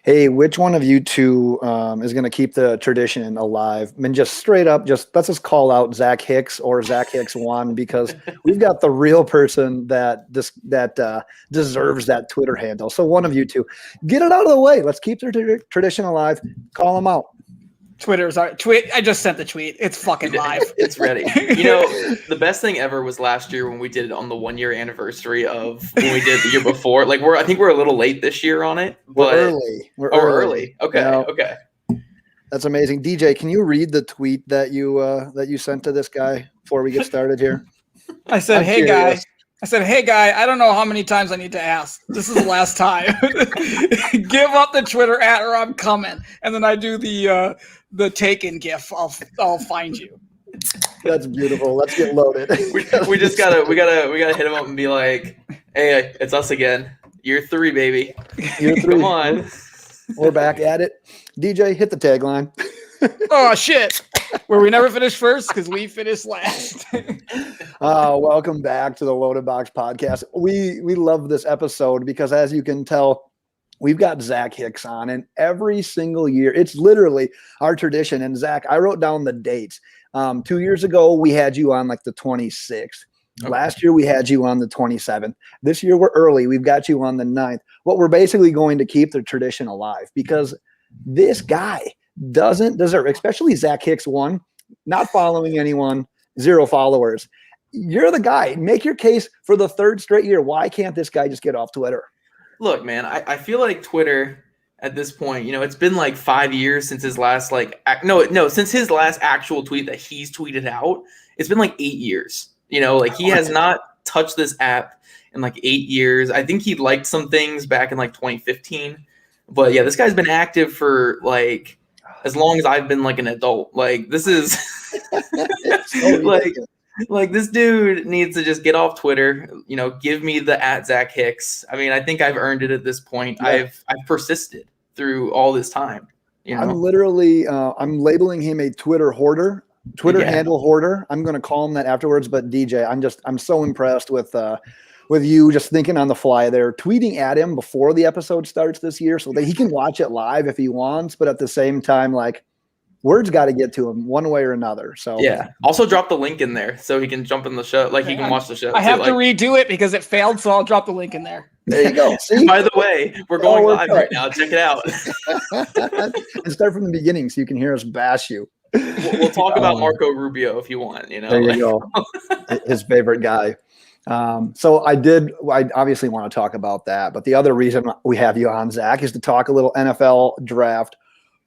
Hey, which one of you two is going to keep the tradition alive? I mean, just straight up, just let's just call out Zach Hicks or Zach Hicks one because we've got the real person that deserves that Twitter handle. So one of you two, get it out of the way. Let's keep the tradition alive. Call them out. Tweet. I just sent the tweet. It's fucking live. It's ready. You know, the best thing ever was last year when we did it on the 1 year anniversary of when we did it the year before. Like I think we're a little late this year on it. But We're early. Okay. You know, okay. That's amazing. DJ, can you read the tweet that you sent to this guy before we get started here? I said, "Hey guy." I don't know how many times I need to ask. This is the last time. Give up the Twitter @ or I'm coming. And then I do the Taken gif. I'll find you. That's beautiful. Let's get loaded. we just gotta hit him up and be like, hey, it's us again. Year 3, baby. Year 3. Come on. We're back at it. DJ, hit the tagline. Oh shit. Where we never finish first because we finished last. Welcome back to the Loaded Box Podcast. We love this episode because, as you can tell, we've got Zach Hicks on, and every single year, it's literally our tradition. And Zach, I wrote down the dates. 2 years ago, we had you on like the 26th. Okay. Last year, we had you on the 27th. This year, we're early. We've got you on the 9th. What we're basically going to keep the tradition alive because this guy doesn't deserve, especially Zach Hicks, one, not following anyone, 0 followers. You're the guy. Make your case for the 3rd straight year. Why can't this guy just get off Twitter? Look, man, I feel like Twitter at this point, you know, it's been like 5 years since his last since his last actual tweet that he's tweeted out. It's been like 8 years. You know, like he has not touched this app in like 8 years. I think he liked some things back in like 2015. But yeah, this guy's been active for like as long as I've been like an adult. Like this is like this dude needs to just get off Twitter, you know, give me the @ Zach Hicks. I mean, I think I've earned it at this point. Yeah. I've persisted through all this time. You know? I'm literally I'm labeling him a Twitter hoarder, handle hoarder. I'm going to call him that afterwards. But DJ, I'm so impressed with you just thinking on the fly there, tweeting at him before the episode starts this year so that he can watch it live if he wants. But at the same time, like, word's got to get to him one way or another. So yeah. Also drop the link in there so he can jump in the show. Like he can watch the show. I have to redo it because it failed, so I'll drop the link in there. There you go. See? By the way, we're going live right now. Check it out. And start from the beginning so you can hear us bash you. We'll talk about Marco Rubio if you want. You know, there you go. His favorite guy. So I obviously want to talk about that, but the other reason we have you on, Zach, is to talk a little NFL draft.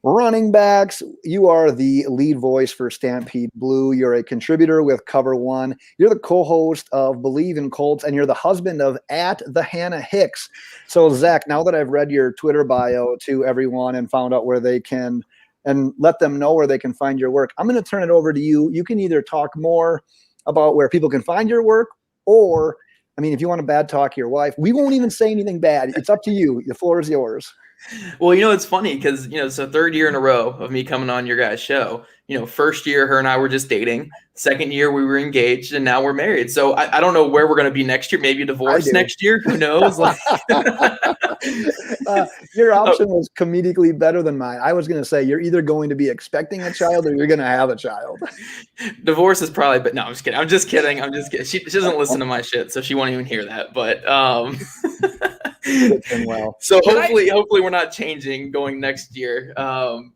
Running backs, you are the lead voice for Stampede Blue. You're a contributor with Cover One. You're the co-host of Believe in Colts, and you're the husband of @the Hannah Hicks. So, Zach, now that I've read your Twitter bio to everyone and found out where they can and let them know where they can find your work, I'm going to turn it over to you. You can either talk more about where people can find your work, or, I mean, if you want to bad talk your wife, we won't even say anything bad. It's up to you. The floor is yours. Well, you know, it's funny because, you know, it's the 3rd year in a row of me coming on your guys' show. You know, first year, her and I were just dating. Second year, we were engaged, and now we're married. So I don't know where we're going to be next year. Maybe a divorce next year. Who knows? Like, your option was comedically better than mine. I was going to say you're either going to be expecting a child or you're going to have a child. Divorce is probably, but no, I'm just kidding. She doesn't listen to my shit, so she won't even hear that. But well. So hopefully we're not changing going next year.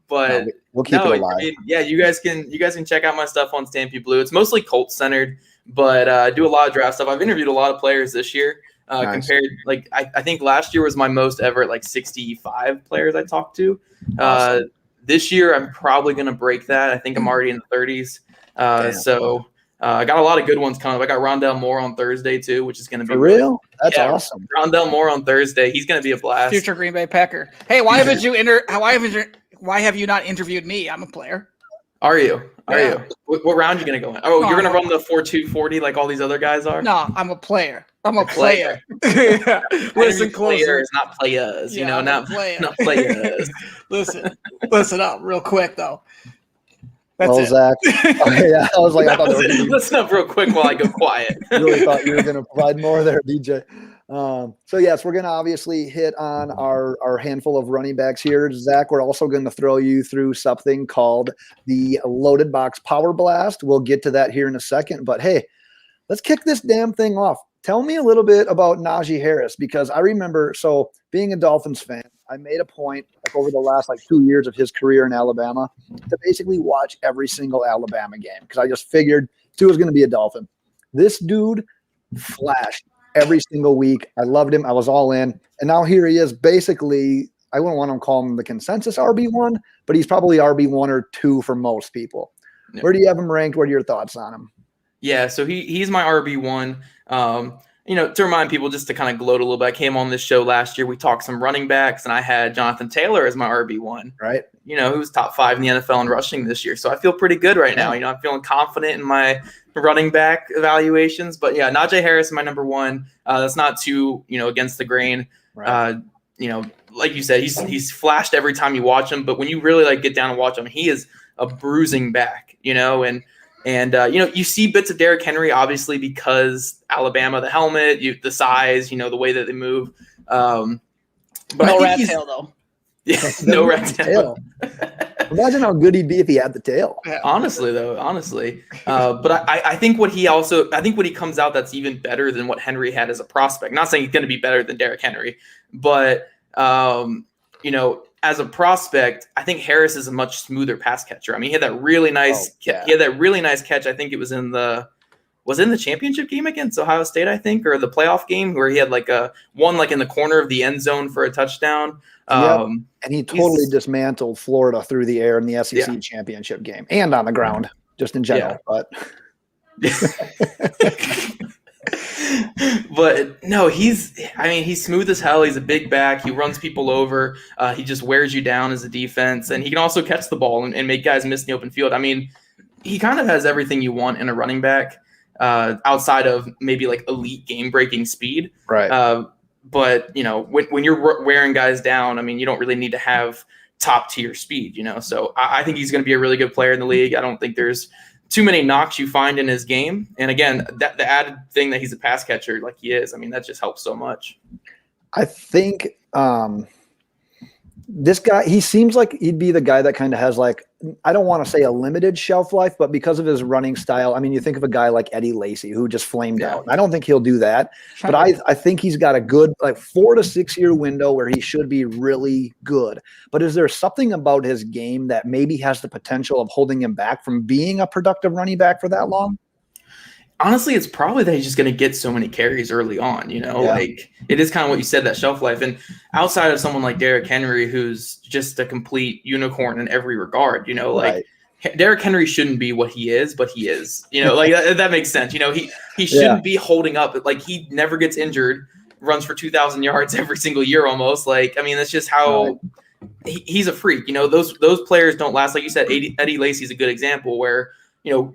But we'll keep it alive. I mean, yeah, you guys can check out my stuff on Stampede Blue. It's mostly Colts centered, but I do a lot of draft stuff. I've interviewed a lot of players this year. Nice. Compared, like I think last year was my most ever at like 65 players I talked to. Awesome. This year I'm probably going to break that. I think I'm already in the 30s. I got a lot of good ones coming up. I got Rondell Moore on Thursday too, which is going to be for real. That's awesome. Rondell Moore on Thursday. He's going to be a blast. Future Green Bay Packer. Hey, why have you not interviewed me? I'm a player. Are you? What round are you going to go in? Oh, no, you're going to run the 4.240 like all these other guys are? No, I'm a player. Yeah. Listen closer. Players, not players. Yeah, not players. Listen up real quick, though. That's it. Zach. Yeah, I was like, I thought listen up real quick while I go quiet. Really thought you were going to provide more there, DJ. So yes, we're going to obviously hit on our handful of running backs here. Zach, we're also going to throw you through something called the Loaded Box Power Blast. We'll get to that here in a second, but hey, let's kick this damn thing off. Tell me a little bit about Naji Harris, because I remember, so being a Dolphins fan, I made a point over the last 2 years of his career in Alabama to basically watch every single Alabama game, because I just figured Tua was going to be a Dolphin. This dude flashed every single week. I loved him. I was all in. And now here he is, basically, I wouldn't want to call him the consensus RB1, but he's probably RB1 or 2 for most people. Yeah. Where do you have him ranked? What are your thoughts on him? Yeah, so he's my RB1. To remind people, just to kind of gloat a little bit, I came on this show last year. We talked some running backs, and I had Jonathan Taylor as my RB1. Right. Who was top 5 in the NFL in rushing this year. So I feel pretty good right now. I'm feeling confident in my running back evaluations. But yeah, Naji Harris is my number 1. That's not too, against the grain. Right. Like you said, he's flashed every time you watch him. But when you really get down and watch him, he is a bruising back, And you see bits of Derrick Henry, obviously, because Alabama, the helmet, the size, the way that they move. But no rat tail, though. Yeah, no rat tail. Imagine how good he'd be if he had the tail. Honestly. But I think what he comes out that's even better than what Henry had as a prospect. Not saying he's going to be better than Derrick Henry, but as a prospect, I think Harris is a much smoother pass catcher. I mean, he had that really nice catch. I think it was in the championship game against Ohio State, I think, or the playoff game, where he had one in the corner of the end zone for a touchdown. And he totally dismantled Florida through the air in the SEC championship game and on the ground, just in general. But But no, he's smooth as hell. He's a big back. He runs people over. He just wears you down as a defense, and he can also catch the ball and make guys miss in the open field. I mean, he kind of has everything you want in a running back, outside of maybe elite game-breaking speed. Right. But when you're wearing guys down, I mean, you don't really need to have top-tier speed. So I think he's going to be a really good player in the league. I don't think there's too many knocks you find in his game. And again, the added thing that he's a pass catcher like he is, I mean, that just helps so much. I think this guy, he seems like he'd be the guy that kind of has I don't want to say a limited shelf life, but because of his running style, I mean, you think of a guy like Eddie Lacy who just flamed out. I don't think he'll do that, but I think he's got a good 4 to 6 year window where he should be really good. But is there something about his game that maybe has the potential of holding him back from being a productive running back for that long? Honestly, it's probably that he's just going to get so many carries early on, it is kind of what you said, that shelf life. And outside of someone like Derrick Henry, who's just a complete unicorn in every regard, right. Derrick Henry shouldn't be what he is, but he is, that makes sense. He shouldn't be holding up. He never gets injured, runs for 2,000 yards every single year almost. That's just how he's a freak. Those players don't last. Like you said, Eddie Lacy's a good example where,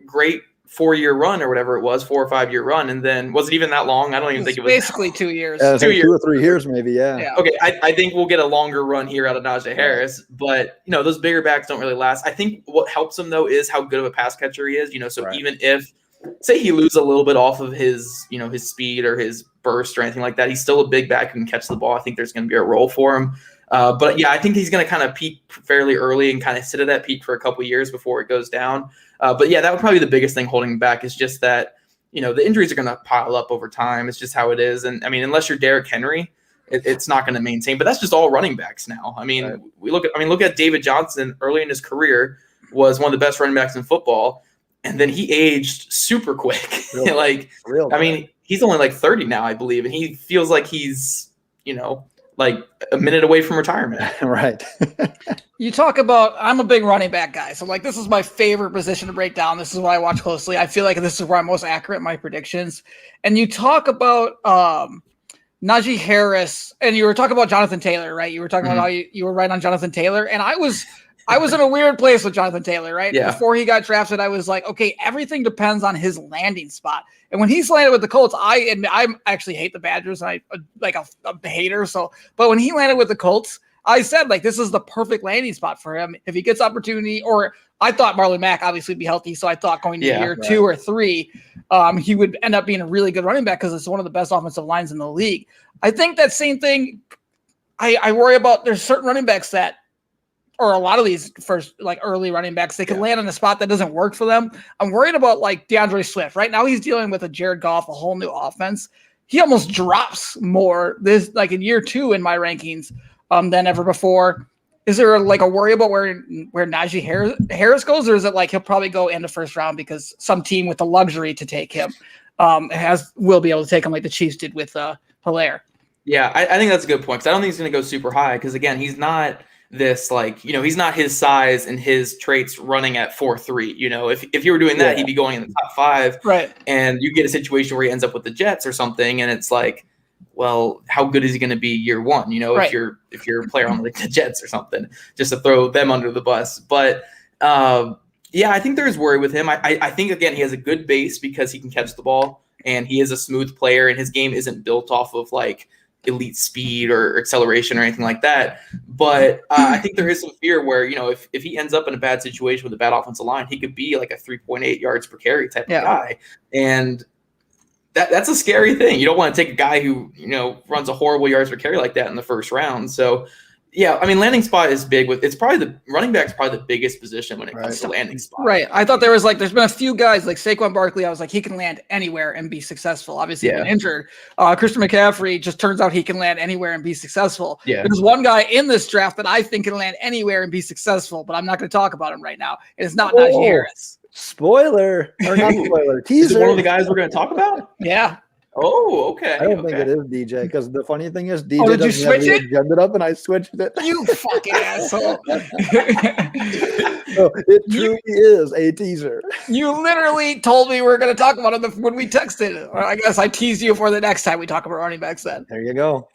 great 4-year run or whatever it was, 4 or 5 year run. And then was it even that long? I don't even think it was basically 2 years. 2 years. 2 or 3 years, maybe. Yeah. Okay. I think we'll get a longer run here out of Naji Harris, but those bigger backs don't really last. I think what helps him though is how good of a pass catcher he is, so even if say he loses a little bit off of his, his speed or his burst or anything like that, he's still a big back who can catch the ball. I think there's going to be a role for him. But yeah, I think he's going to kind of peak fairly early and kind of sit at that peak for a couple years before it goes down. But yeah, that would probably be the biggest thing holding him back is just that, the injuries are going to pile up over time. It's just how it is. And I mean, unless you're Derrick Henry, it's not going to maintain, but that's just all running backs now. I mean, look at David Johnson early in his career was one of the best running backs in football. And then he aged super quick. I mean, he's only 30 now, I believe. And he feels like he's, a minute away from retirement. Right. You talk about, I'm a big running back guy. So this is my favorite position to break down. This is what I watch closely. I feel like this is where I'm most accurate in my predictions. And you talk about Naji Harris, and you were talking about Jonathan Taylor, right? You were talking about how you were right on Jonathan Taylor. And I was in a weird place with Jonathan Taylor, right? Yeah. Before he got drafted, I was like, okay, everything depends on his landing spot. And when he's landed with the Colts, I actually hate the Badgers. And I a hater. But when he landed with the Colts, I said this is the perfect landing spot for him. If he gets opportunity or I thought Marlon Mack obviously would be healthy, so I thought going to year 2 or 3, he would end up being a really good running back because it's one of the best offensive lines in the league. I think that same thing. I worry about. There's certain running backs that, or a lot of these first early running backs, they could land in a spot that doesn't work for them. I'm worried about DeAndre Swift. Right now, he's dealing with a Jared Goff, a whole new offense. He almost drops more this in year 2 in my rankings than ever before. Is there a worry about where Naji Harris goes, or is it he'll probably go in the first round because some team with the luxury to take him will be able to take him like the Chiefs did with Hilaire? Yeah, I think that's a good point because I don't think he's going to go super high because again, he's not this he's not his size and his traits running at 4.3. If you were doing that, he'd be going in the top 5, right? And you get a situation where he ends up with the Jets or something, and it's well, how good is he going to be year 1? Right. if you're a player on the Jets or something, just to throw them under the bus. But I think there is worry with him. I think again he has a good base because he can catch the ball and he is a smooth player, and his game isn't built off of elite speed or acceleration or anything like that. But I think there is some fear where if he ends up in a bad situation with a bad offensive line, he could be a 3.8 yards per carry type of guy, and that's a scary thing. You don't want to take a guy who, runs a horrible yards per carry like that in the first round. So, landing spot is big. It's probably the running back's probably the biggest position when it comes to landing spot. Right. I thought there was there's been a few guys like Saquon Barkley. I was he can land anywhere and be successful. Obviously, he's been injured. Christian McCaffrey just turns out he can land anywhere and be successful. Yeah. There's one guy in this draft that I think can land anywhere and be successful, but I'm not going to talk about him right now. It's not Naji Harris. Spoiler or not spoiler teaser. Is it one of the guys we're going to talk about? Yeah. Oh, okay. I don't think it is DJ because the funny thing is DJ doesn't have the agenda up and I switched it. You fucking asshole. So it truly is a teaser. You literally told me we were going to talk about it when we texted. Or I guess I teased you for the next time we talk about running backs then. There you go.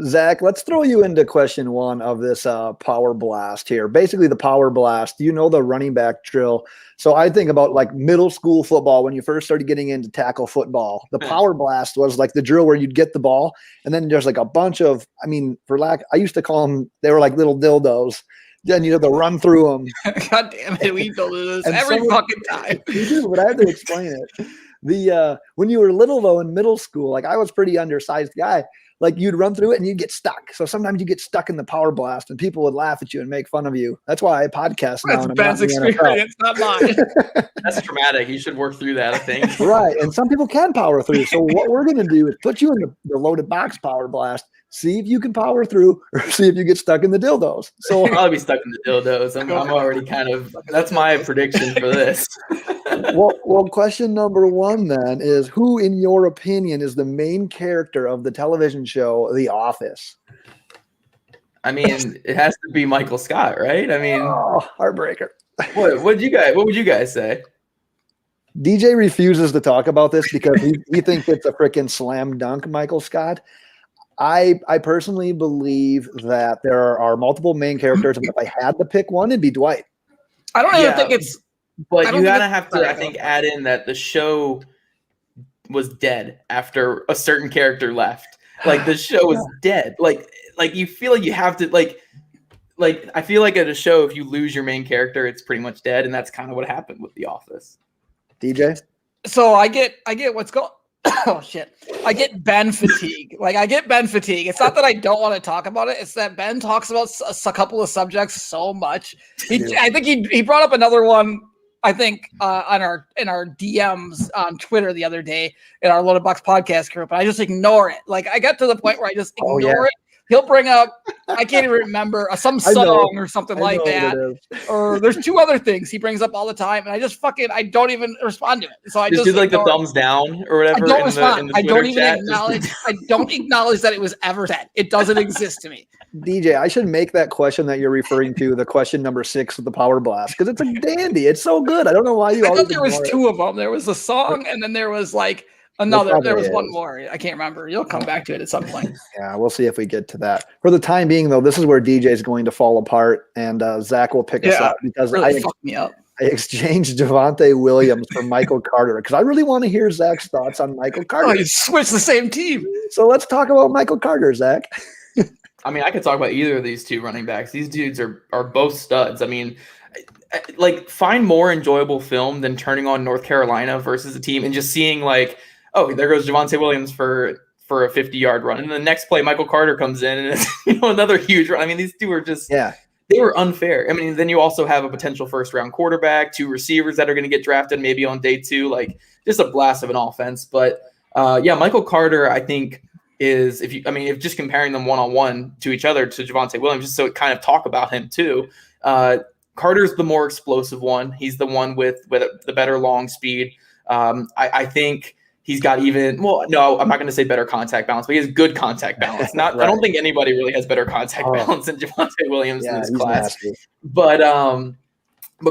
Zach, let's throw you into question 1 of this power blast here. Basically, the power blast, the running back drill. So I think about middle school football when you first started getting into tackle football. The power blast was the drill where you'd get the ball, and then there's a bunch of, I used to call them, they were little dildos. Then you have to run through them. God damn it, we do this every fucking time. We do, but I have to explain it. When you were little though in middle school, I was pretty undersized guy. You'd run through it and you'd get stuck. So sometimes you get stuck in the power blast and people would laugh at you and make fun of you. That's why I podcast now. That's Ben's experience, not mine. That's traumatic. You should work through that, I think. Right. And some people can power through. So what we're going to do is put you in the loaded box power blast, see if you can power through or see if you get stuck in the dildos. So I'll probably be stuck in the dildos. I'm already that's my prediction for this. Well, question number 1 then is who, in your opinion, is the main character of the television show The Office? It has to be Michael Scott, right? Heartbreaker. What would you guys say? DJ refuses to talk about this because he thinks it's a freaking slam dunk, Michael Scott. I personally believe that there are multiple main characters, and if I had to pick one, it'd be Dwight. I don't even think it's. But you gotta have to, I think, add in that the show was dead after a certain character left. The show was dead. You feel you have to I feel at a show, if you lose your main character, it's pretty much dead, and that's kind of what happened with The Office. DJ. So I get what's going. Oh shit! I get Ben fatigue. I get Ben fatigue. It's not that I don't want to talk about it. It's that Ben talks about a couple of subjects so much. I think he brought up another one. I think in our DMs on Twitter the other day in our Loaded Box podcast group, and I just ignore it. I got to the point where I just ignore it. He'll bring up, I can't even remember, some song or something like that. Or there's 2 other things he brings up all the time, and I just I don't even respond to it. So I just do the thumbs down or whatever. I don't respond. I don't even acknowledge. I don't acknowledge that it was ever said. It doesn't exist to me. DJ, I should make that question that you're referring to the question number 6 of the Power Blast because it's a dandy. It's so good. I don't know why you. I thought there was 2 of them. There was a song, and then there was another. There was one more. I can't remember. You'll come back to it at some point. Yeah, we'll see if we get to that. For the time being, though, this is where DJ is going to fall apart, and Zach will pick us up because really fucked me up. I exchanged Javonte Williams for Michael Carter because I really want to hear Zach's thoughts on Michael Carter. Oh, you switched the same team. So let's talk about Michael Carter, Zach. I mean, I could talk about either of these two running backs. These dudes are both studs. I mean, like, find more enjoyable film than turning on North Carolina versus a team and just seeing like, oh, there goes Javonte Williams for a 50-yard run, and the next play Michael Carter comes in and it's another huge run. I mean, these two are just they were unfair. I mean, then you also have a potential first-round quarterback, 2 receivers that are going to get drafted maybe on day 2, like just a blast of an offense. But Michael Carter, I think, is if just comparing them one-on-one to each other to Javonte Williams, just so kind of talk about him too. Carter's the more explosive one. He's the one with the better long speed. I think he's got I'm not going to say better contact balance, but he has good contact balance. Right. I don't think anybody really has better contact balance than Javonte Williams in this class. Nasty. But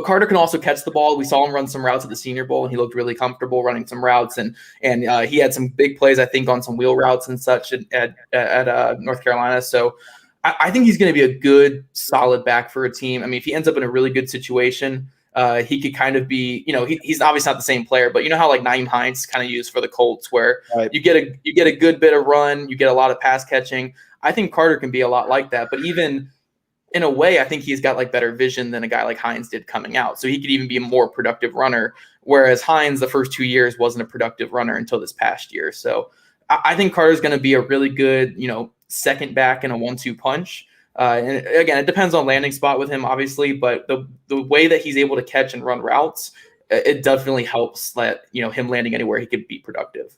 Carter can also catch the ball. We saw him run some routes at the Senior Bowl, and he looked really comfortable running some routes. And he had some big plays, I think, on some wheel routes and such at North Carolina. So I think he's going to be a good, solid back for a team. I mean, if he ends up in a really good situation, he could kind of be, he's obviously not the same player, but you know how like Naeem Hines is kind of used for the Colts, where you get a good bit of run, you get a lot of pass catching. I think Carter can be a lot like that, but even in a way, I think he's got like better vision than a guy like Hines did coming out. So he could even be a more productive runner, whereas Hines the first 2 years wasn't a productive runner until this past year. So I think Carter's going to be a really good, second back in a 1-2 punch. And again, it depends on landing spot with him, obviously, but the way that he's able to catch and run routes, it definitely helps that, him landing anywhere he could be productive.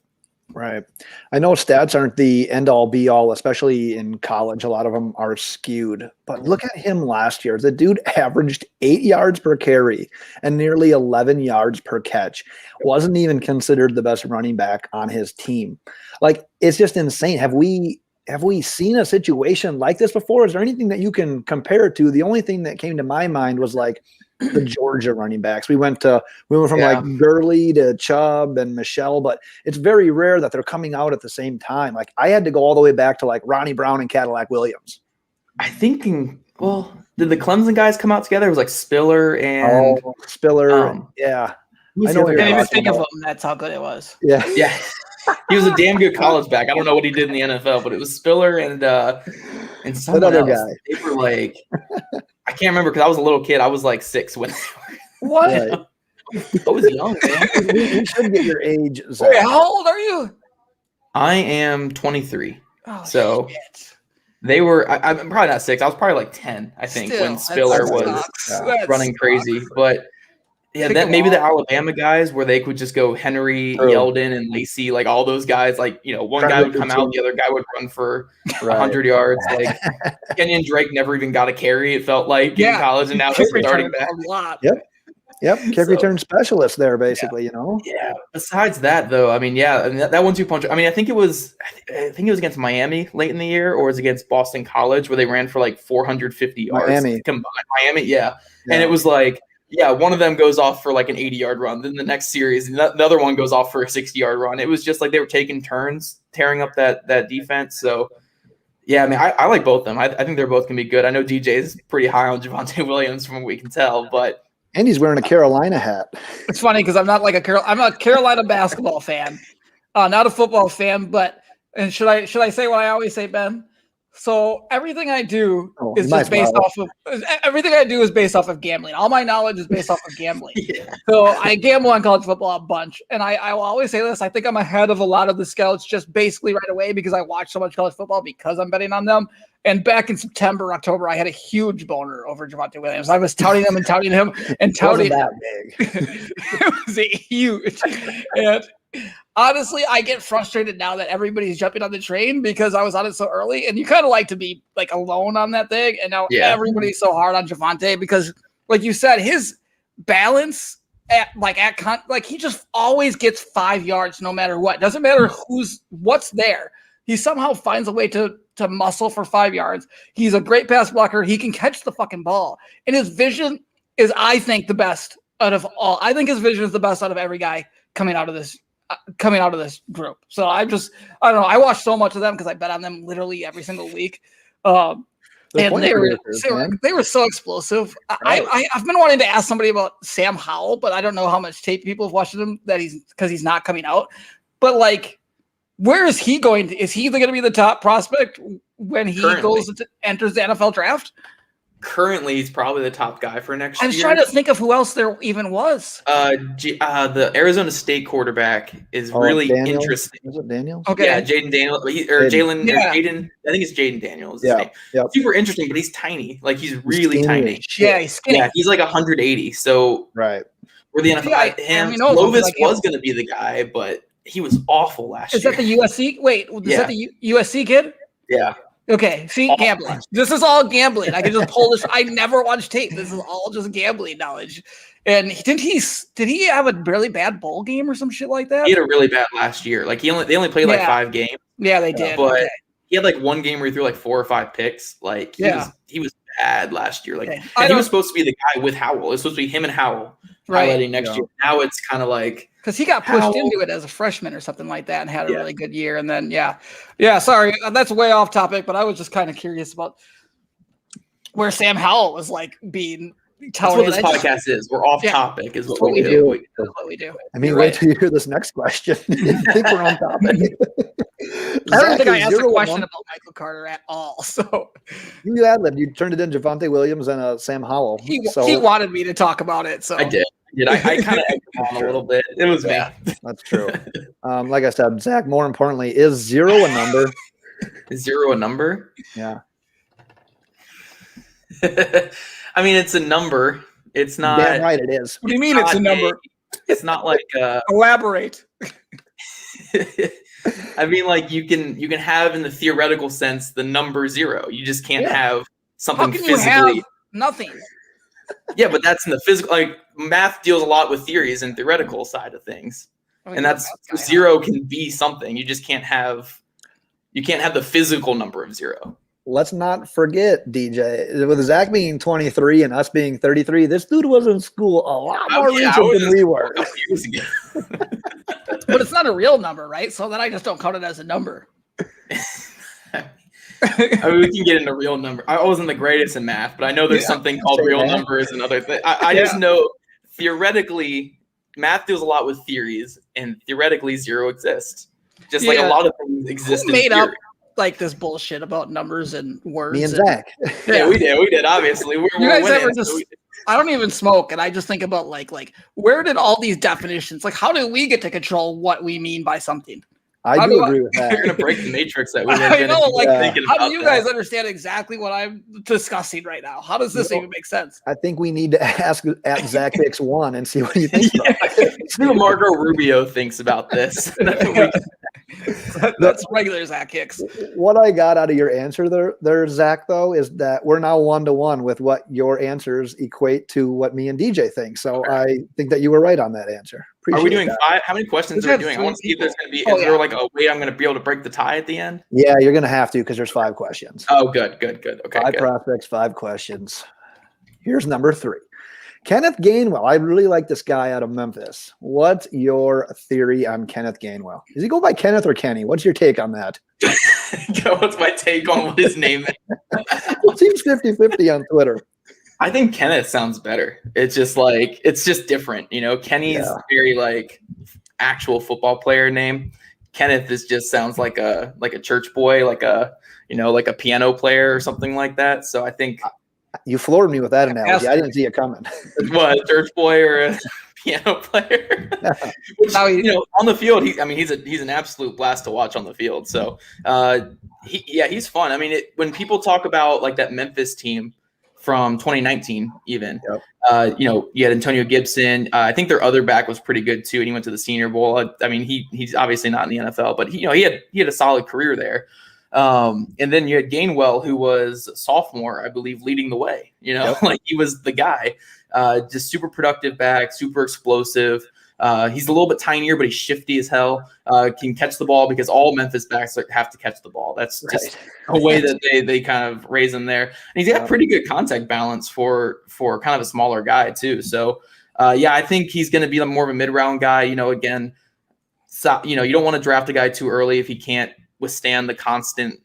Right. I know stats aren't the end all be all, especially in college. A lot of them are skewed, but look at him last year. The dude averaged 8 yards per carry and nearly 11 yards per catch. Wasn't even considered the best running back on his team. Like, it's just insane. Have we seen a situation like this before? Is there anything that you can compare it to? The only thing that came to my mind was like the Georgia running backs. We went from like Gurley to Chubb and Michelle, but it's very rare that they're coming out at the same time. Like, I had to go all the way back to like Ronnie Brown and Cadillac Williams. I think, did the Clemson guys come out together? It was like Spiller and Spiller. Yeah. I know. I can't even think of him. That's how good it was. Yeah. Yeah. He was a damn good college back. I don't know what he did in the NFL, but it was Spiller and some other guy. They were like, I can't remember because I was a little kid. I was like 6 when they were. What? I was young, man. You should get your age. Zach. Wait, how old are you? I am 23. Oh, so shit. They were. I'm probably not 6. I was probably like 10. I think when Spiller was running crazy, but. Yeah, that maybe the Alabama guys where they could just go Henry, Yeldon, and Lacey, like all those guys. Like, one guy would come out, the other guy would run for 100 yards. Like Kenyon Drake never even got a carry. It felt like in college, and now he's starting back. A lot. Yep. Kick return specialist there, basically. Yeah. Besides that, though, I mean, that 1-2 punch. I mean, I think it was against Miami late in the year, or it was against Boston College where they ran for like 450 yards combined. Miami, yeah. And it was like. Yeah, one of them goes off for like an 80-yard run. Then the next series, the other one goes off for a 60-yard run. It was just like they were taking turns tearing up that defense. So, yeah, I mean, I like both of them. I think they're both going to be good. I know DJ is pretty high on Javonte Williams from what we can tell, but and he's wearing a Carolina hat. It's funny because I'm not like I'm a Carolina basketball fan, not a football fan. But should I say what I always say, Ben? So everything I do is just based off of gambling. All my knowledge is based off of gambling. So I gamble on college football a bunch. And I will always say this. I think I'm ahead of a lot of the scouts just basically right away because I watch so much college football because I'm betting on them. And back in September, October, I had a huge boner over Javonte Williams. I was touting him and touting him and touting him. It was huge. And honestly, I get frustrated now that everybody's jumping on the train because I was on it so early, and you kind of like to be like alone on that thing. And now everybody's so hard on Javonte because, like you said, his balance he just always gets 5 yards no matter what. Doesn't matter what's there. He somehow finds a way to muscle for 5 yards. He's a great pass blocker. He can catch the fucking ball, and his vision is, I think, the best out of all. I think his vision is the best out of every guy coming out of this group. So I don't know. I watch so much of them because I bet on them literally every single week. And they were so explosive. I've been wanting to ask somebody about Sam Howell, but I don't know how much tape people have watched him because he's not coming out. But like, where is he going to? Is he going to be the top prospect when he Currently. enters the NFL draft? Currently, he's probably the top guy for next I year. was trying to think of who else there even was. The Arizona State quarterback is really Daniels? interesting. Is it Daniels? Okay. Yeah, Jaden Daniels, Jalen, Yeah. Jaden. I think it's Jaden Daniels. Yeah. Yep. Super interesting, but he's tiny. Like he's really skinny tiny. as shit. Yeah, he's skinny. Yeah, he's like 180. So Right. for the NFL, Yeah, Slovis like was going to be the guy, but he was awful last year. Is that the USC? Wait, is that the USC kid? Yeah. Okay, see, gambling. This is all gambling. I can just pull this. I never watched tape. This is all just gambling knowledge. And did he have a really bad bowl game or some shit like that? He had a really bad last year. Like they only played like 5 games. Yeah, they did. But he had like one game where he threw like 4 or 5 picks. Like he was bad last year. Like and he was supposed to be the guy with Howell. It was supposed to be him and Howell highlighting next year. Now it's kind of like because he got pushed into it as a freshman or something like that and had a really good year. And then sorry, that's way off topic, but I was just kind of curious about where Sam Howell was like being. That's what this podcast is. We're off topic. Is what we do. That's what we do. I mean, wait till you hear this next question. I think we're on topic. I don't think I asked a question about Michael Carter at all. So you ad-libbed. You turned it into Javonte Williams and Sam Howell. He wanted me to talk about it. So I did. I kind of egged him on a little bit. It was me. That's true. Like I said, Zach, more importantly, is 0 a number? Is 0 a number? Yeah. I mean, it's a number. It's not. Damn right it is. What do you mean it's a number? It's not like elaborate. I mean, like you can have in the theoretical sense the number 0. You just can't have something How can physically. You have nothing. Yeah, but that's in the physical. Like math deals a lot with theories and theoretical side of things, and that's 0 can be something. You just can't have. You can't have the physical number of 0. Let's not forget, DJ, with Zach being 23 and us being 33, this dude was in school a lot more recent than we were. But it's not a real number, right? So then I just don't count it as a number. I mean, we can get into real number. I wasn't the greatest in math, but I know there's something called real numbers and other things. I just know theoretically, math deals a lot with theories, and theoretically 0 exists. Just like a lot of things exist. Who made up like this bullshit about numbers and words? Me and Zach. Yeah, we did. Obviously, you guys ever just? I don't even smoke, and I just think about like where did all these definitions? Like, how do we get to control what we mean by something? I do agree with that. You're gonna break the matrix that we live in. I know. Like, how do you that. guys understand exactly what I'm discussing right now? How does this even make sense? I think we need to ask at Zach Hicks 1 and see what he thinks about it. See what Marco Rubio thinks about this. That's regular Zach Hicks. What I got out of your answer there, Zach, though, is that we're now 1-to-1 with what your answers equate to what me and DJ think. So I think that you were right on that answer. Are we doing 5? How many questions are we doing? I want to see if there's going to be. Is there like a way I'm going to be able to break the tie at the end? Yeah, you're going to have to because there's 5 questions. Oh, good. Okay. 5 prospects, 5 questions. Here's number 3. Kenneth Gainwell. I really like this guy out of Memphis. What's your theory on Kenneth Gainwell? Does he go by Kenneth or Kenny? What's your take on that? What's my take on what his name is? It seems 50-50 on Twitter. I think Kenneth sounds better. It's just different. You know, Kenny's very like actual football player name. Kenneth just sounds like a church boy, like a piano player or something like that. So I think you floored me with that analogy. I didn't see it coming. What, a church boy or a piano player? Which, on the field, he's an absolute blast to watch on the field. So he's fun. I mean, when people talk about like that Memphis team from 2019, even, you had Antonio Gibson. I think their other back was pretty good too, and he went to the Senior Bowl. I mean, he's obviously not in the NFL, but he had a solid career there. And then you had Gainwell, who was a sophomore, I believe, leading the way. Like he was the guy. Just super productive back, super explosive. He's a little bit tinier, but he's shifty as hell. Can catch the ball because all Memphis backs have to catch the ball. That's just a way that they kind of raise him there. And he's got pretty good contact balance for kind of a smaller guy too. So I think he's going to be more of a mid-round guy. Again, you don't want to draft a guy too early if he can't withstand the constant,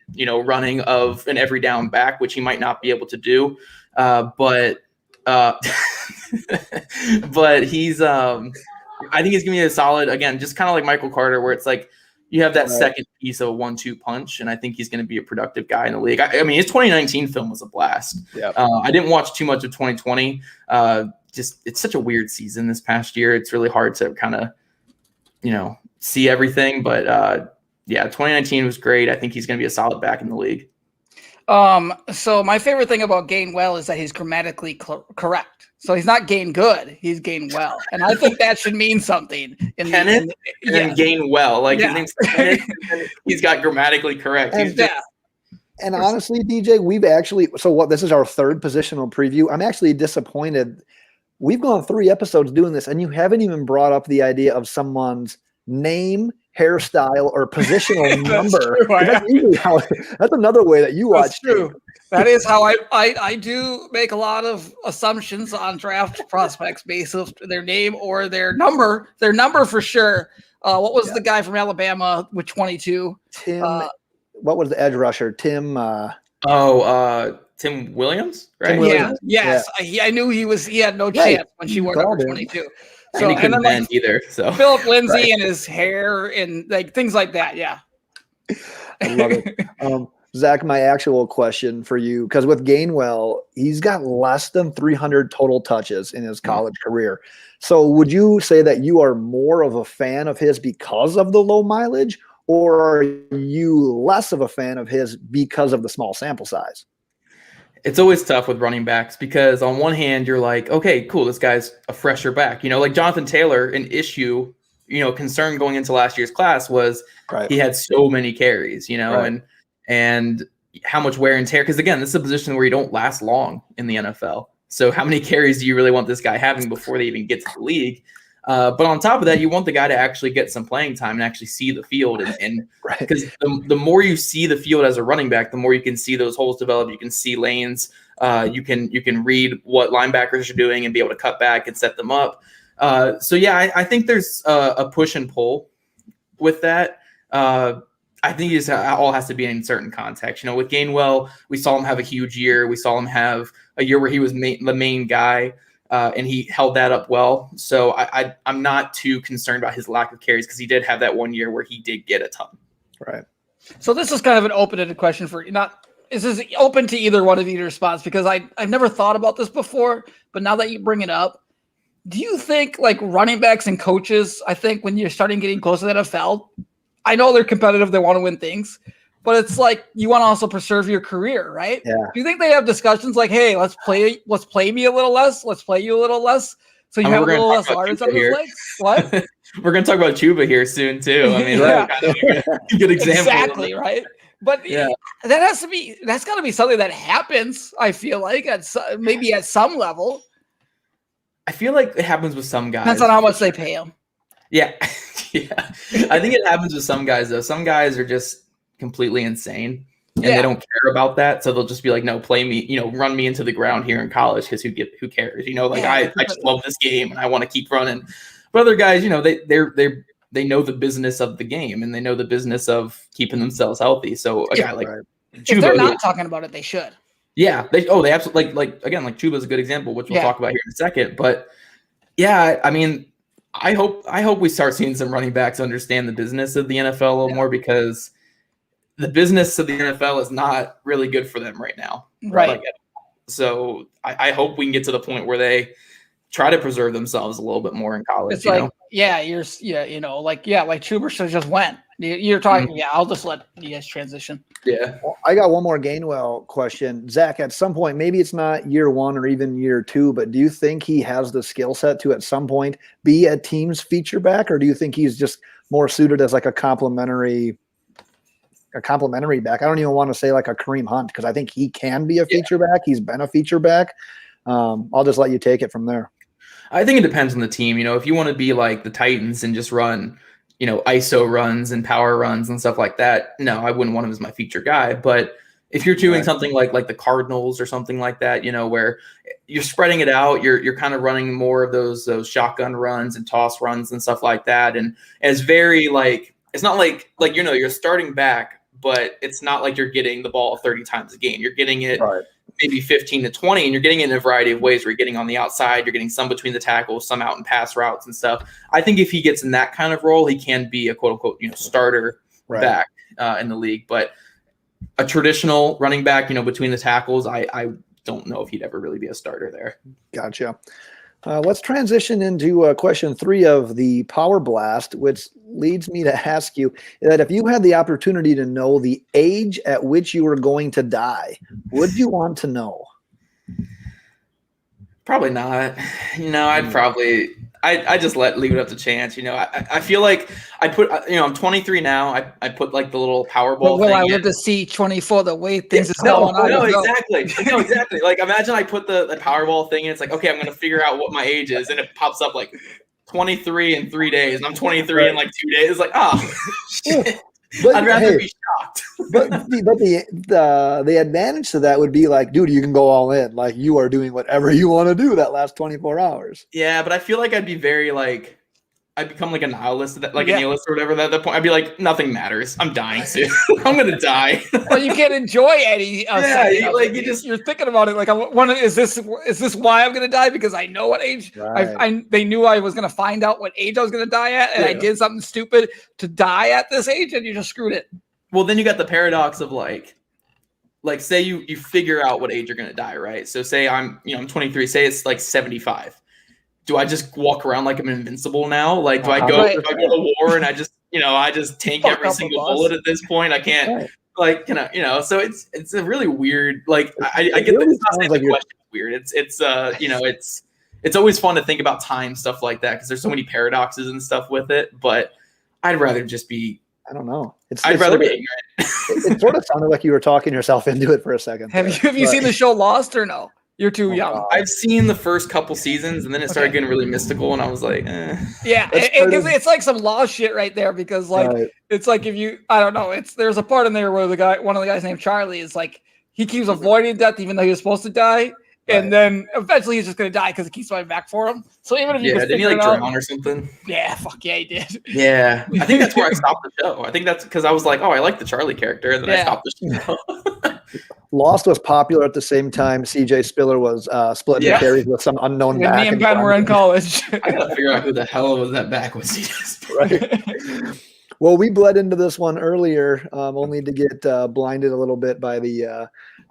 running of an every down back, which he might not be able to do. But he's I think he's giving me a solid, again, just kind of like Michael Carter, where it's like You have that second piece of a 1-2 punch, and I think he's going to be a productive guy in the league. I mean, his 2019 film was a blast. Yeah. I didn't watch too much of 2020. It's such a weird season this past year. It's really hard to kind of, see everything. But 2019 was great. I think he's going to be a solid back in the league. So my favorite thing about Gainwell is that he's grammatically correct. So he's not Gaingood, he's Gainwell, and I think that should mean something. Kenneth and Gainwell, like his name's Kenneth, he's got grammatically correct. And honestly, DJ, we've actually this is our third positional preview. I'm actually disappointed. We've gone 3 episodes doing this, and you haven't even brought up the idea of someone's name, hairstyle, or positional number. That's another way that you watch. That's true. That is how I do make a lot of assumptions on draft prospects based on their name or their number. Their number for sure. What was the guy from Alabama with 22? Tim. What was the edge rusher? Tim. Tim Williams, right? Tim Williams. Yes. I knew he had no chance when she wore number 22. So, and he couldn't bend either. So Philip Lindsay and his hair and like things like that. Yeah. I love it. Zach, my actual question for you, because with Gainwell, he's got less than 300 total touches in his college career. So would you say that you are more of a fan of his because of the low mileage, or are you less of a fan of his because of the small sample size? It's always tough with running backs because on one hand, you're like, okay, cool, this guy's a fresher back. Like Jonathan Taylor, an issue, concern going into last year's class was he had so many carries, and how much wear and tear. Because again, this is a position where you don't last long in the NFL. So how many carries do you really want this guy having before they even get to the league? But on top of that, you want the guy to actually get some playing time and actually see the field. And because the more you see the field as a running back, the more you can see those holes develop. You can see lanes. You can read what linebackers are doing and be able to cut back and set them up. I think there's a push and pull with that. I think it all has to be in certain context. With Gainwell, we saw him have a huge year. We saw him have a year where he was the main guy. And he held that up well. So I'm not too concerned about his lack of carries because he did have that one year where he did get a ton. Right. So this is kind of an open-ended question for you. This is open to either one of you to respond because I've never thought about this before, but now that you bring it up, do you think like running backs and coaches, I think when you're starting getting close to the NFL, I know they're competitive, they want to win things, but it's like you want to also preserve your career, right? Yeah. Do you think they have discussions like, hey, let's play me a little less, let's play you a little less, so you have a little less arms on those legs? What? We're going to talk about Chuba here soon too. I mean, kind of a good example. Exactly, right? But that's got to be something that happens. I feel like maybe at some level. I feel like it happens with some guys. Depends on how much they pay them. Yeah, yeah. I think it happens with some guys though. Some guys are just completely insane and they don't care about that, so they'll just be like, no, play me, run me into the ground here in college because who cares? I just love this game and I want to keep running. But other guys, they know the business of the game and they know the business of keeping themselves healthy. So a guy like Chuba, if they're not talking about it, they should. Yeah, they absolutely like Chuba is a good example, which we'll talk about here in a second. But yeah, I mean, I hope we start seeing some running backs understand the business of the NFL a little more, because the business of the NFL is not really good for them right now. Right. So I hope we can get to the point where they try to preserve themselves a little bit more in college. It's like Chuba should have just went. You're talking, I'll just let you guys transition. Yeah. Well, I got one more Gainwell question. Zach, at some point, maybe it's not year 1 or even year 2, but do you think he has the skill set to at some point be a team's feature back, or do you think he's just more suited as like a complimentary back? I don't even want to say like a Kareem Hunt, because I think he can be a feature back. He's been a feature back. I'll just let you take it from there. I think it depends on the team. If you want to be like the Titans and just run, ISO runs and power runs and stuff like that, no, I wouldn't want him as my feature guy. But if you're doing something like the Cardinals or something like that, where you're spreading it out, you're kind of running more of those shotgun runs and toss runs and stuff like that. And it's very it's not like you're starting back, but it's not like you're getting the ball 30 times a game. You're getting it Right. maybe 15 to 20, and you're getting it in a variety of ways where you're getting on the outside, you're getting some between the tackles, some out in pass routes and stuff. I think if he gets in that kind of role, he can be a quote unquote, starter back in the league. But a traditional running back, between the tackles, I don't know if he'd ever really be a starter there. Gotcha. Let's transition into question 3 of the Power Blast, which leads me to ask you that if you had the opportunity to know the age at which you were going to die, would you want to know? Probably not. I'd probably I just leave it up to chance. I feel like I put I'm 23 now. I put like the little Powerball. Will thing I in. live to see 24? The way things is going on. No, exactly. Like imagine I put the Powerball thing in. It's like, okay, I'm gonna figure out what my age is, and it pops up like 23 in 3 days, and I'm 23 in like 2 days. It's like, oh shit. But, I'd rather be shocked. but the advantage to that would be like, dude, you can go all in. Like you are doing whatever you want to do that last 24 hours. Yeah, but I feel like I'd be very like, I'd become like a nihilist, a nihilist or whatever. At that point, I'd be like, nothing matters. I'm dying soon. I'm gonna die. Well, you can't enjoy any. You're thinking about it. Like, is this why I'm gonna die? Because I know what age. Right. They knew I was gonna find out what age I was gonna die at, and I did something stupid to die at this age, and you just screwed it. Well, then you got the paradox of like say you figure out what age you're gonna die, right? So say I'm 23. Say it's like 75. Do I just walk around like I'm invincible now? Like, do I go if I go to war and I just tank every single bullet at this point? I can't so it's a really weird, like, I get that it's not saying the question is weird. It's always fun to think about time, stuff like that, because there's so many paradoxes and stuff with it, but I'd rather just be, I don't know. I'd rather be ignorant. It sort of sounded like you were talking yourself into it for a second. Have you seen the show Lost or no? You're too young. I've seen the first couple seasons, and then it started getting really mystical, and I was like, eh. Yeah, it's like some Lost shit right there, because it's like I don't know, there's a part in there where one of the guys named Charlie is like, he keeps avoiding death even though he was supposed to die, and then eventually he's just gonna die because it keeps coming back for him. So even if you didn't he like drown or something? Yeah, fuck yeah, he did. Yeah, I think that's where I stopped the show. I think that's because I was like, oh, I like the Charlie character, and then I stopped the show. Lost was popular at the same time CJ Spiller was splitting carries with some unknown back. Me and Ben were in college. I gotta figure out who the hell was that back was CJ Spiller. Right. Well, we bled into this one earlier, only to get blinded a little bit by the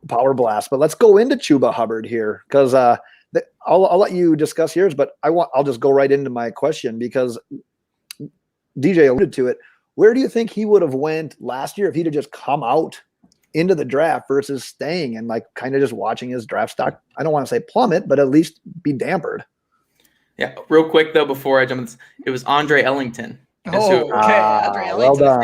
Power Blast. But let's go into Chuba Hubbard here, because I'll let you discuss yours, but I'll just go right into my question, because DJ alluded to it. Where do you think he would have went last year if he'd have just come out into the draft versus staying and like kind of just watching his draft stock? I don't want to say plummet, but at least be dampered. Yeah, real quick though, before I jump in, it was Andre Ellington. Okay. Well done.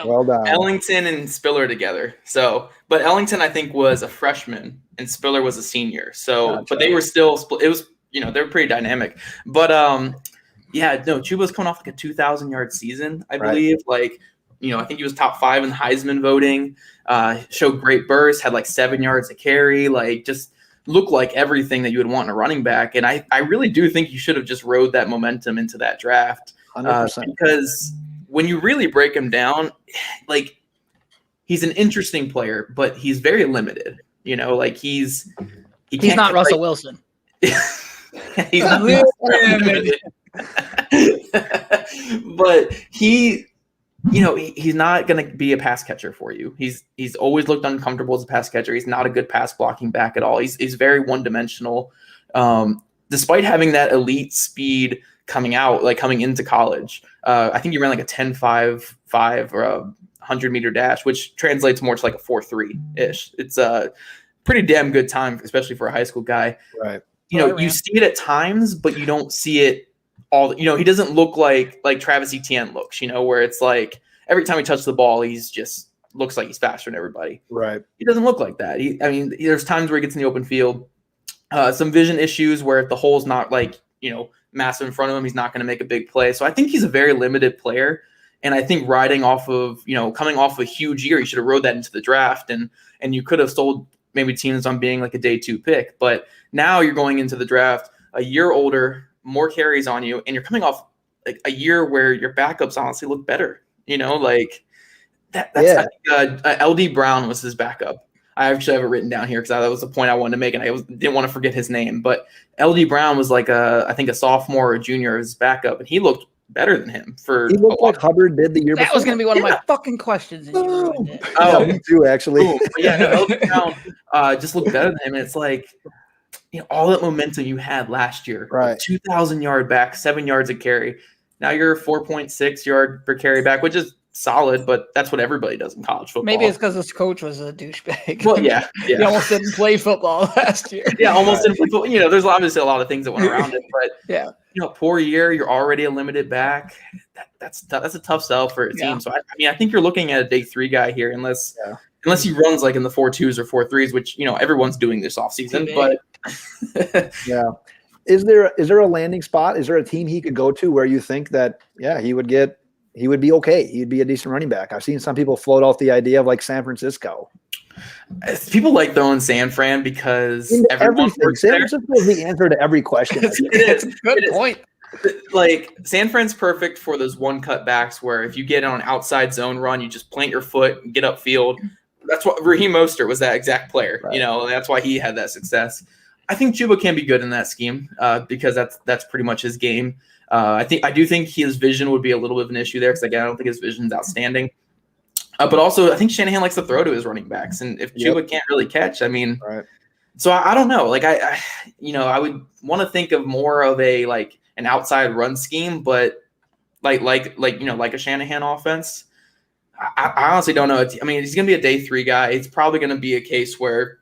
Well done. Ellington and Spiller together. So, but Ellington I think was a freshman and Spiller was a senior. So, Gotcha. But they were still split. It was, they were pretty dynamic. But Chuba's coming off like a 2,000-yard season, I believe. Like, I think he was top 5 in the Heisman voting. Showed great burst, had like 7 yards a carry, like just looked like everything that you would want in a running back. And I really do think you should have just rode that momentum into that draft. 100%. Because when you really break him down, like he's an interesting player, but he's very limited. Like he's not Russell Wilson. He's not limited. But he's not going to be a pass catcher for you. He's always looked uncomfortable as a pass catcher. He's not a good pass blocking back at all. He's very one-dimensional. Despite having that elite speed coming into college, I think he ran like a 10.5 or a 100-meter dash, which translates more to like a 4.3-ish. It's a pretty damn good time, especially for a high school guy. Right. You see it at times, but you don't see it all. He doesn't look like Travis Etienne looks, where it's like every time he touches the ball, he's just looks like he's faster than everybody. Right. He doesn't look like that. There's times where he gets in the open field, some vision issues where if the hole's not like, massive in front of him, he's not going to make a big play. So I think he's a very limited player. And I think riding off of, coming off a huge year, you should have rode that into the draft and you could have sold maybe teams on being like a day 2 pick. But now you're going into the draft a year older, more carries on you, and you're coming off like a year where your backups honestly look better. I think, LD Brown was his backup. I actually have it written down here because that was the point I wanted to make, and I didn't want to forget his name. But LD Brown was like I think a sophomore or junior as backup, and he looked better than him. He looked like Hubbard did the year before. That was going to be one of my fucking questions. And you ruined it. Oh, me too, actually. LD Brown just looked better than him. And it's like, all that momentum you had last year, right? 2,000-yard back, 7 yards a carry. Now you're 4.6 yard per carry back, which is solid, but that's what everybody does in college football. Maybe it's because his coach was a douchebag. Well, yeah. He almost didn't play football last year. Yeah, almost didn't play football. There's obviously a lot of things that went around it, but poor year. You're already a limited back. That's a tough sell for a team. So I think you're looking at a day 3 guy here, unless he runs like in the 4.2s or 4.3s, which everyone's doing this offseason. But yeah. Is there a landing spot? Is there a team he could go to where you think that he would be okay? He'd be a decent running back. I've seen some people float out the idea of like San Francisco. People like throwing San Fran because everyone works San there. Francisco is the answer to every question. It's a good point. Like San Fran's perfect for those one cut backs where if you get on an outside zone run, you just plant your foot and get upfield. That's what Raheem Mostert was, that exact player. Right. That's why he had that success. I think Chuba can be good in that scheme because that's pretty much his game. I do think his vision would be a little bit of an issue there because again, I don't think his vision's outstanding. But also, I think Shanahan likes to throw to his running backs, and if Chuba can't really catch, so I don't know. Like I would want to think of more of an outside run scheme, but like a Shanahan offense. I honestly don't know. He's going to be a day 3 guy. It's probably going to be a case where,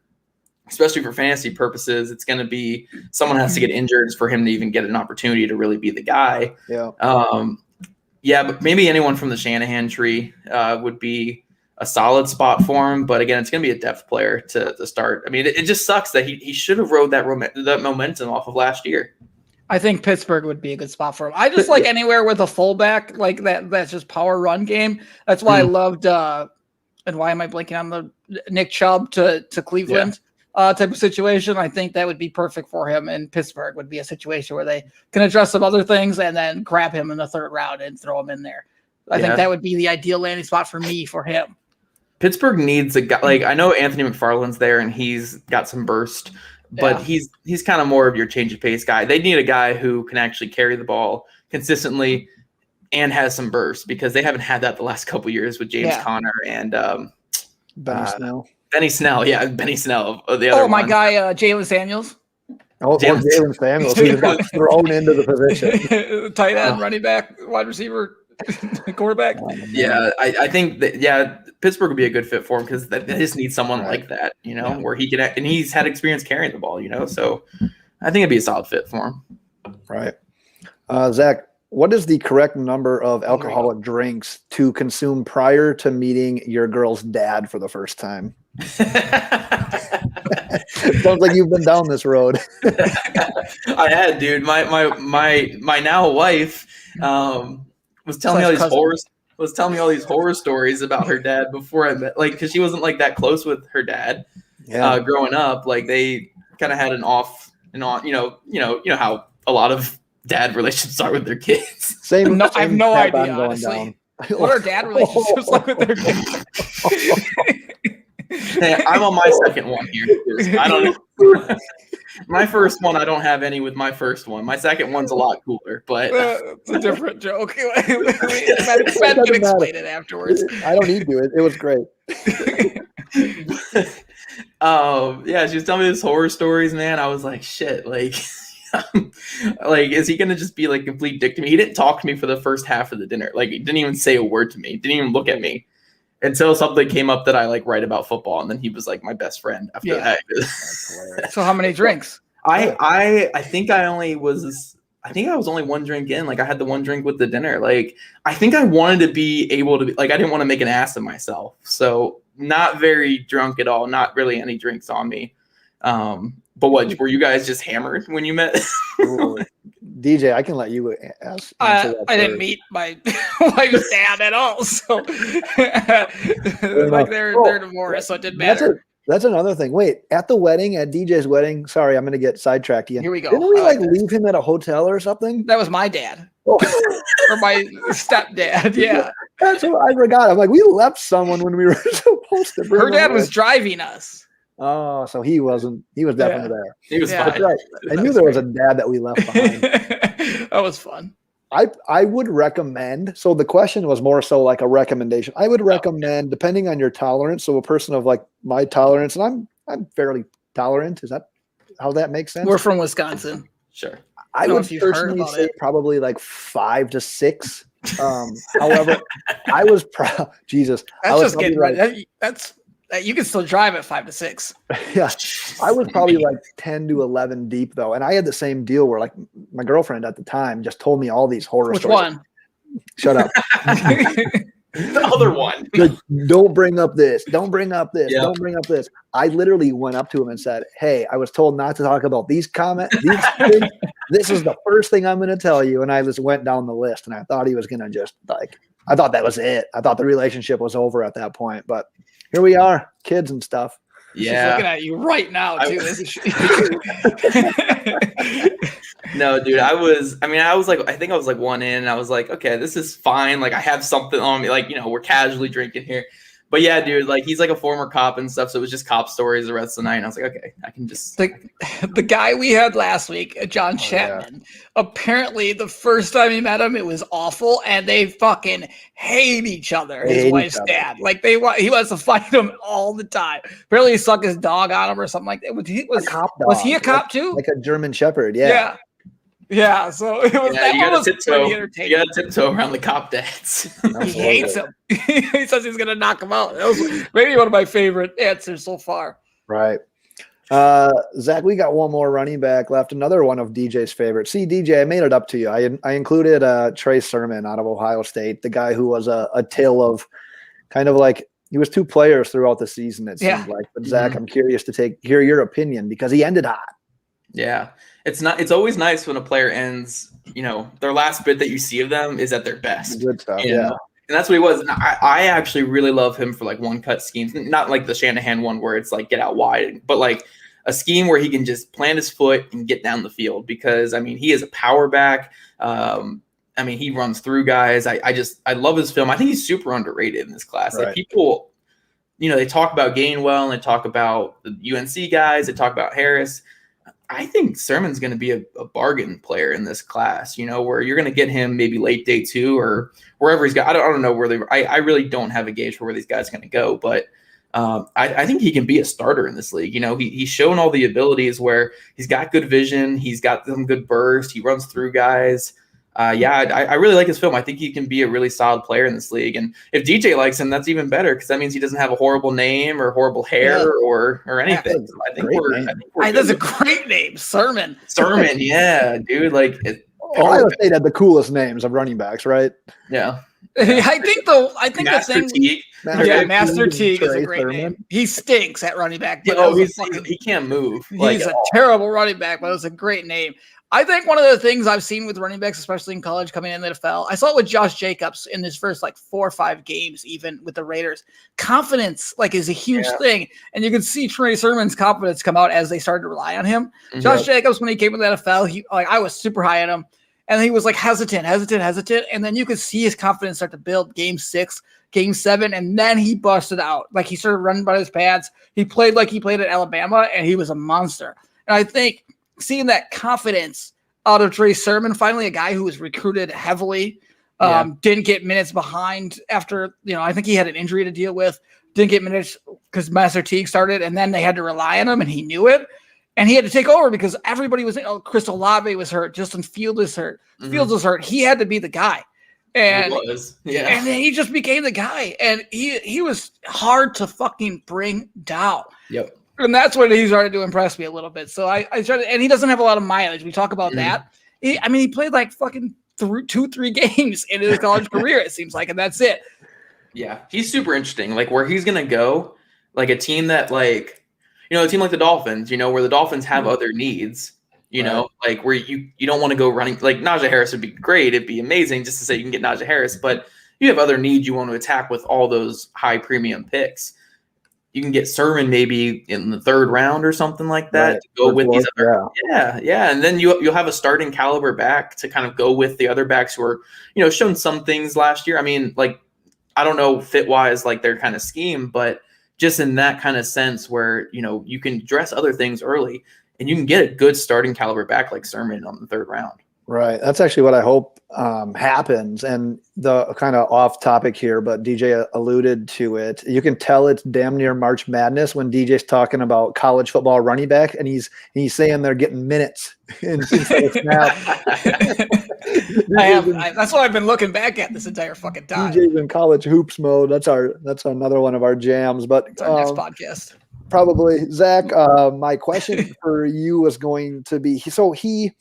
especially for fantasy purposes, it's going to be someone has to get injured for him to even get an opportunity to really be the guy. Yeah. But maybe anyone from the Shanahan tree would be a solid spot for him. But again, it's going to be a depth player to start. It just sucks that he should have rode that momentum off of last year. I think Pittsburgh would be a good spot for him. I just like anywhere with a fullback like that. That's just power run game. That's why I loved. And why am I blanking on the Nick Chubb to Cleveland type of situation? I think that would be perfect for him. And Pittsburgh would be a situation where they can address some other things and then grab him in the 3rd round and throw him in there. I think that would be the ideal landing spot for him. Pittsburgh needs a guy. Like I know Anthony McFarland's there and he's got some burst. But he's kind of more of your change of pace guy. They need a guy who can actually carry the ball consistently and has some burst because they haven't had that the last couple of years with James Conner and Benny Snell. Benny Snell, Benny Snell. The other my guy, Jalen Samuels. Jalen Samuels. He got thrown into the position. Tight end, running back, wide receiver, quarterback. I think that Pittsburgh would be a good fit for him because they just need someone like that, where he can, and he's had experience carrying the ball, so I think it'd be a solid fit for him. Right. Zach, what is the correct number of alcoholic drinks to consume prior to meeting your girl's dad for the first time? Sounds like you've been down this road. I had, dude. My now wife was telling me all these horror stories about her dad before I met, because she wasn't that close with her dad growing up. They kind of had an off and on, how a lot of dad relationships start with their kids. I have no idea, honestly. What are dad relationships like with their kids? Hey, I'm on my second one here. I don't know. My first one, I don't have any with my first one. My second one's a lot cooler, but it's a different joke. Ben can explain it afterwards. I don't need to. It was great. She was telling me these horror stories, man. I was like, shit, is he gonna just be complete dick to me? He didn't talk to me for the first half of the dinner. He didn't even say a word to me. Didn't even look at me until something came up that I write about football, and then he was my best friend after that. So how many drinks? I think I was only one drink in. I had the one drink with the dinner. I think I wanted to be able to be I didn't want to make an ass of myself. So not very drunk at all. Not really any drinks on me. But what, were you guys just hammered when you met? DJ, I can let you ask. I didn't meet my wife's dad at all, so they're divorced, so it didn't matter. That's another thing. Wait, at DJ's wedding. Sorry, I'm going to get sidetracked again. Here we go. Didn't we leave him at a hotel or something? That was my dad. Or my stepdad. Yeah. That's what I forgot. I'm like, we left someone when we were supposed to bring Her dad him was in. driving us. Oh, so he wasn't. He was definitely there. He was Yeah. fine. That's right. I knew there was a dad that we left behind. That was fun. I would recommend. So the question was more so like a recommendation. I would recommend, depending on your tolerance. So a person of like my tolerance, and I'm fairly tolerant. Is that how that makes sense? We're from Wisconsin. Sure. I know would if you've heard personally about say it. probably like 5 to 6. However, I was Jesus. I That's was just probably getting like, right. That's you can still drive at 5 to 6. yeah, I was probably like 10 to 11 deep though, and I had the same deal where like my girlfriend at the time just told me all these horror Which stories. one? Shut up. The other one. Like, don't bring up this. Don't bring up this. Yeah. Don't bring up this. I literally went up to him and said, "Hey, I was told not to talk about these comments. These things. This is the first thing I'm going to tell you." And I just went down the list, and I thought he was going to just like. I thought that was it. I thought the relationship was over at that point. But here we are, kids and stuff. She's Yeah. looking at you right now too, isn't she? No, dude, I was like, I think I was like one in, and I was like, okay, this is fine. Like, I have something on me. Like, we're casually drinking here. But yeah, dude, like, he's like a former cop and stuff. So it was just cop stories the rest of the night. And I was like, okay, I can just. The guy we had last week, John Chapman, apparently the first time he met him, it was awful. And they fucking hate each other, his wife's dad. Like, he wants to fight him all the time. Apparently he sucked his dog on him or something like that. Was he a cop too? Like a German Shepherd, yeah. Yeah, so it was Yeah, you that gotta was pretty tiptoe. entertaining. You gotta tiptoe around the cop dads. He hates him. He says he's gonna knock him out. That was maybe one of my favorite answers so far. Right. Zach, we got one more running back left. Another one of DJ's favorites. See, DJ, I made it up to you. I included Trey Sermon out of Ohio State, the guy who was a tale of kind of like he was 2 players throughout the season, it seemed like. But Zach, I'm curious to hear your opinion because he ended hot. Yeah. It's always nice when a player ends, their last bit that you see of them is at their best. Good stuff. Yeah. And that's what he was. And I actually really love him for like one cut schemes, not like the Shanahan one where it's like get out wide, but like a scheme where he can just plant his foot and get down the field because he is a power back. He runs through guys. I love his film. I think he's super underrated in this class. Right. Like people, they talk about Gainwell and they talk about the UNC guys. They talk about Harris. I think Sermon's going to be a bargain player in this class, where you're going to get him maybe late day 2 or wherever he's got. I don't know where I really don't have a gauge for where these guys are going to go, but I think he can be a starter in this league. He's shown all the abilities where he's got good vision. He's got some good burst. He runs through guys. I really like his film. I think he can be a really solid player in this league. And if DJ likes him, that's even better because that means he doesn't have a horrible name or horrible hair or anything. So I think that's a great name, Sermon. Sermon, yeah, dude. Like Ohio State had the coolest names of running backs, right? Yeah. I think Master the thing. Teague. Master Teague is a great Sermon. name. He stinks at running back. But He can't move. He's a terrible running back, but it was a great name. I think one of the things I've seen with running backs, especially in college coming in the NFL, I saw it with Josh Jacobs in his first 4 or 5 games, even with the Raiders. Confidence is a huge thing. And you can see Trey Sermon's confidence come out as they started to rely on him. Mm-hmm. Josh Jacobs, when he came into the NFL, I was super high on him. And he was hesitant. And then you could see his confidence start to build game 6, game 7. And then he busted out. He started running by his pads. He played like he played at Alabama, and he was a monster. And I think seeing that confidence out of Trey Sermon, finally a guy who was recruited heavily, didn't get minutes behind after, I think he had an injury to deal with, didn't get minutes because Master Teague started, and then they had to rely on him, and he knew it. And he had to take over because everybody was, Chris Olave was hurt, Justin Fields was hurt, Fields was hurt. He had to be the guy. And, and then he just became the guy. And he was hard to fucking bring down. Yep. And that's when he started to impress me a little bit. So I started, and he doesn't have a lot of mileage. We talk about that. He played fucking 2-3 games in his college career, it seems like, and that's it. Yeah, he's super interesting. Where he's gonna go, a team that a team like the Dolphins, where the Dolphins have other needs, where you don't want to go running. Naji Harris would be great. It'd be amazing just to say you can get Naji Harris, but you have other needs you want to attack with all those high premium picks. You can get Sermon maybe in the 3rd round or something like that to go with these other. Yeah. And then you'll have a starting caliber back to kind of go with the other backs who are, shown some things last year. I don't know fit wise like their kind of scheme, but just in that kind of sense where, you know, you can address other things early and you can get a good starting caliber back like Sermon on the 3rd round. Right. That's actually what I hope happens. And the kind of off topic here, but DJ alluded to it. You can tell it's damn near March Madness when DJ's talking about college football running back, and he's saying they're getting minutes instead of snap. That's what I've been looking back at this entire fucking time. DJ's in college hoops mode. That's another one of our jams. But it's our next podcast. Probably. Zach, my question for you was going to be, so he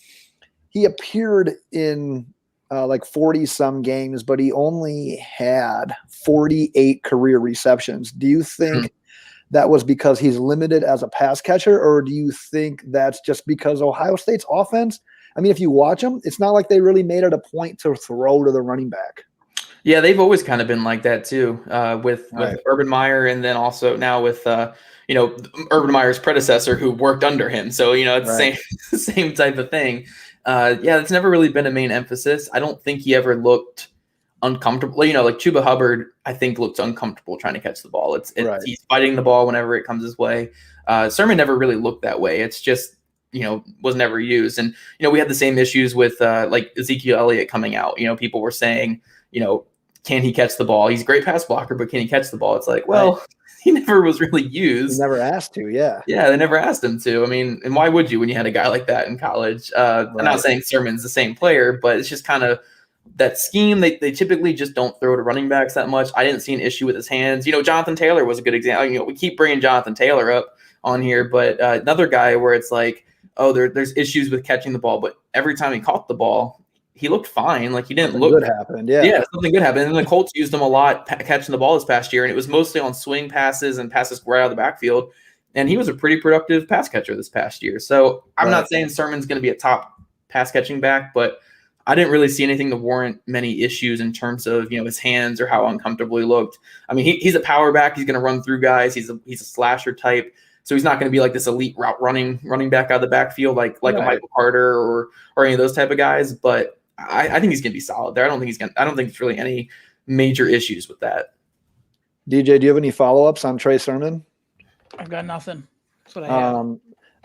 appeared in like 40 some games, but he only had 48 career receptions. Do you think that was because he's limited as a pass catcher, or do you think that's just because Ohio State's offense? I mean, if you watch them, it's not like they really made it a point to throw to the running back. Yeah, they've always kind of been like that too, with Urban Meyer, and then also now with Urban Meyer's predecessor who worked under him. So it's the same type of thing. It's never really been a main emphasis. I don't think he ever looked uncomfortable. Like Chuba Hubbard, I think looked uncomfortable trying to catch the ball. He's fighting the ball whenever it comes his way. Sermon never really looked that way. It's just was never used. And we had the same issues with like Ezekiel Elliott coming out. People were saying, can he catch the ball? He's a great pass blocker, but can he catch the ball? It's like, well, he never was really used. He never asked to, yeah. Yeah, they never asked him to. I mean, and why would you when you had a guy like that in college? I'm not saying Sermon's the same player, but it's just kind of that scheme. They typically just don't throw to running backs that much. I didn't see an issue with his hands. Jonathan Taylor was a good example. We keep bringing Jonathan Taylor up on here, but another guy where it's like, oh, there's issues with catching the ball, but every time he caught the ball, he looked fine. Like he didn't something look good happened. Yeah. Yeah, something good happened. And the Colts used him a lot catching the ball this past year, and it was mostly on swing passes and passes right out of the backfield. And he was a pretty productive pass catcher this past year. So I'm not saying Sermon's going to be a top pass catching back, but I didn't really see anything to warrant many issues in terms of his hands or how uncomfortable he looked. I mean, he's a power back. He's going to run through guys. He's a slasher type. So he's not going to be like this elite route running back out of the backfield like a Michael Carter or any of those type of guys. But I think he's going to be solid there. I don't think there's really any major issues with that. DJ, do you have any follow-ups on Trey Sermon? I've got nothing. That's what I have.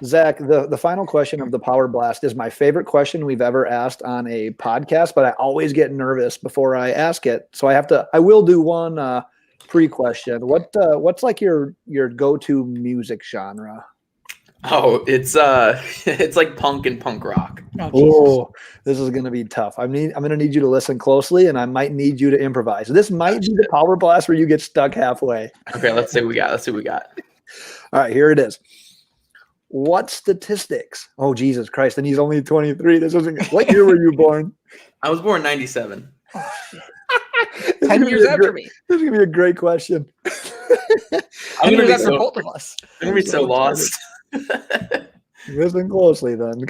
Zach, the final question of the Power Blast is my favorite question we've ever asked on a podcast, but I always get nervous before I ask it. So I will do one pre-question. What's like your go-to music genre? Oh, it's like punk and punk rock. Oh, this is going to be tough. I'm going to need you to listen closely, and I might need you to improvise. This might be the Power Blast where you get stuck halfway. Okay, let's see what we got. All right, here it is. What statistics? Oh, Jesus Christ. And he's only 23. What year were you born? I was born in 97. Oh, shit. 10 years after me. This is going to be a great question. I'm going to be for both of us. I'm going to be so lost. Listen closely then.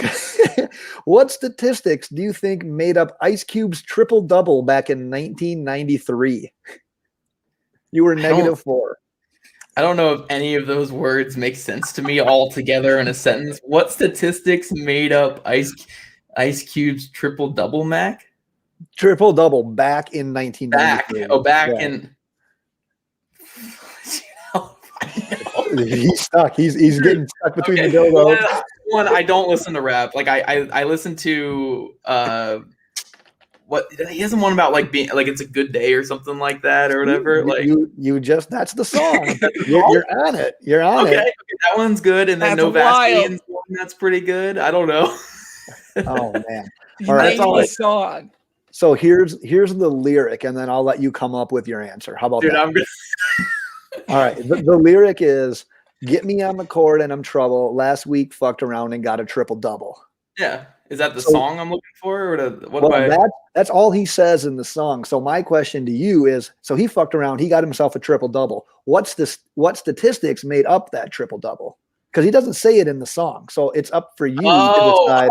What statistics do you think made up Ice Cube's triple-double back in 1993? You were -4. I don't know if any of those words make sense to me all together in a sentence. What statistics made up Ice Cube's triple-double, Mac? Triple-double back in 1993. In... He's stuck. He's getting stuck between the dildos. One, I don't listen to rap. Like I listen to what he hasn't one about like being like it's a good day or something like that or whatever. You just that's the song. You're on it. You're on it. Okay, that one's good. And then No Vaseline's one that's pretty good. I don't know. Oh man. All right, that's all song. So here's the lyric, and then I'll let you come up with your answer. How about that? I'm good. All right. The lyric is, "Get me on the court and I'm trouble. Last week fucked around and got a triple-double." Yeah. Is that the song I'm looking for? Or that's all he says in the song. So my question to you is, so he fucked around. He got himself a triple-double. What statistics made up that triple-double? Because he doesn't say it in the song. So it's up for you to decide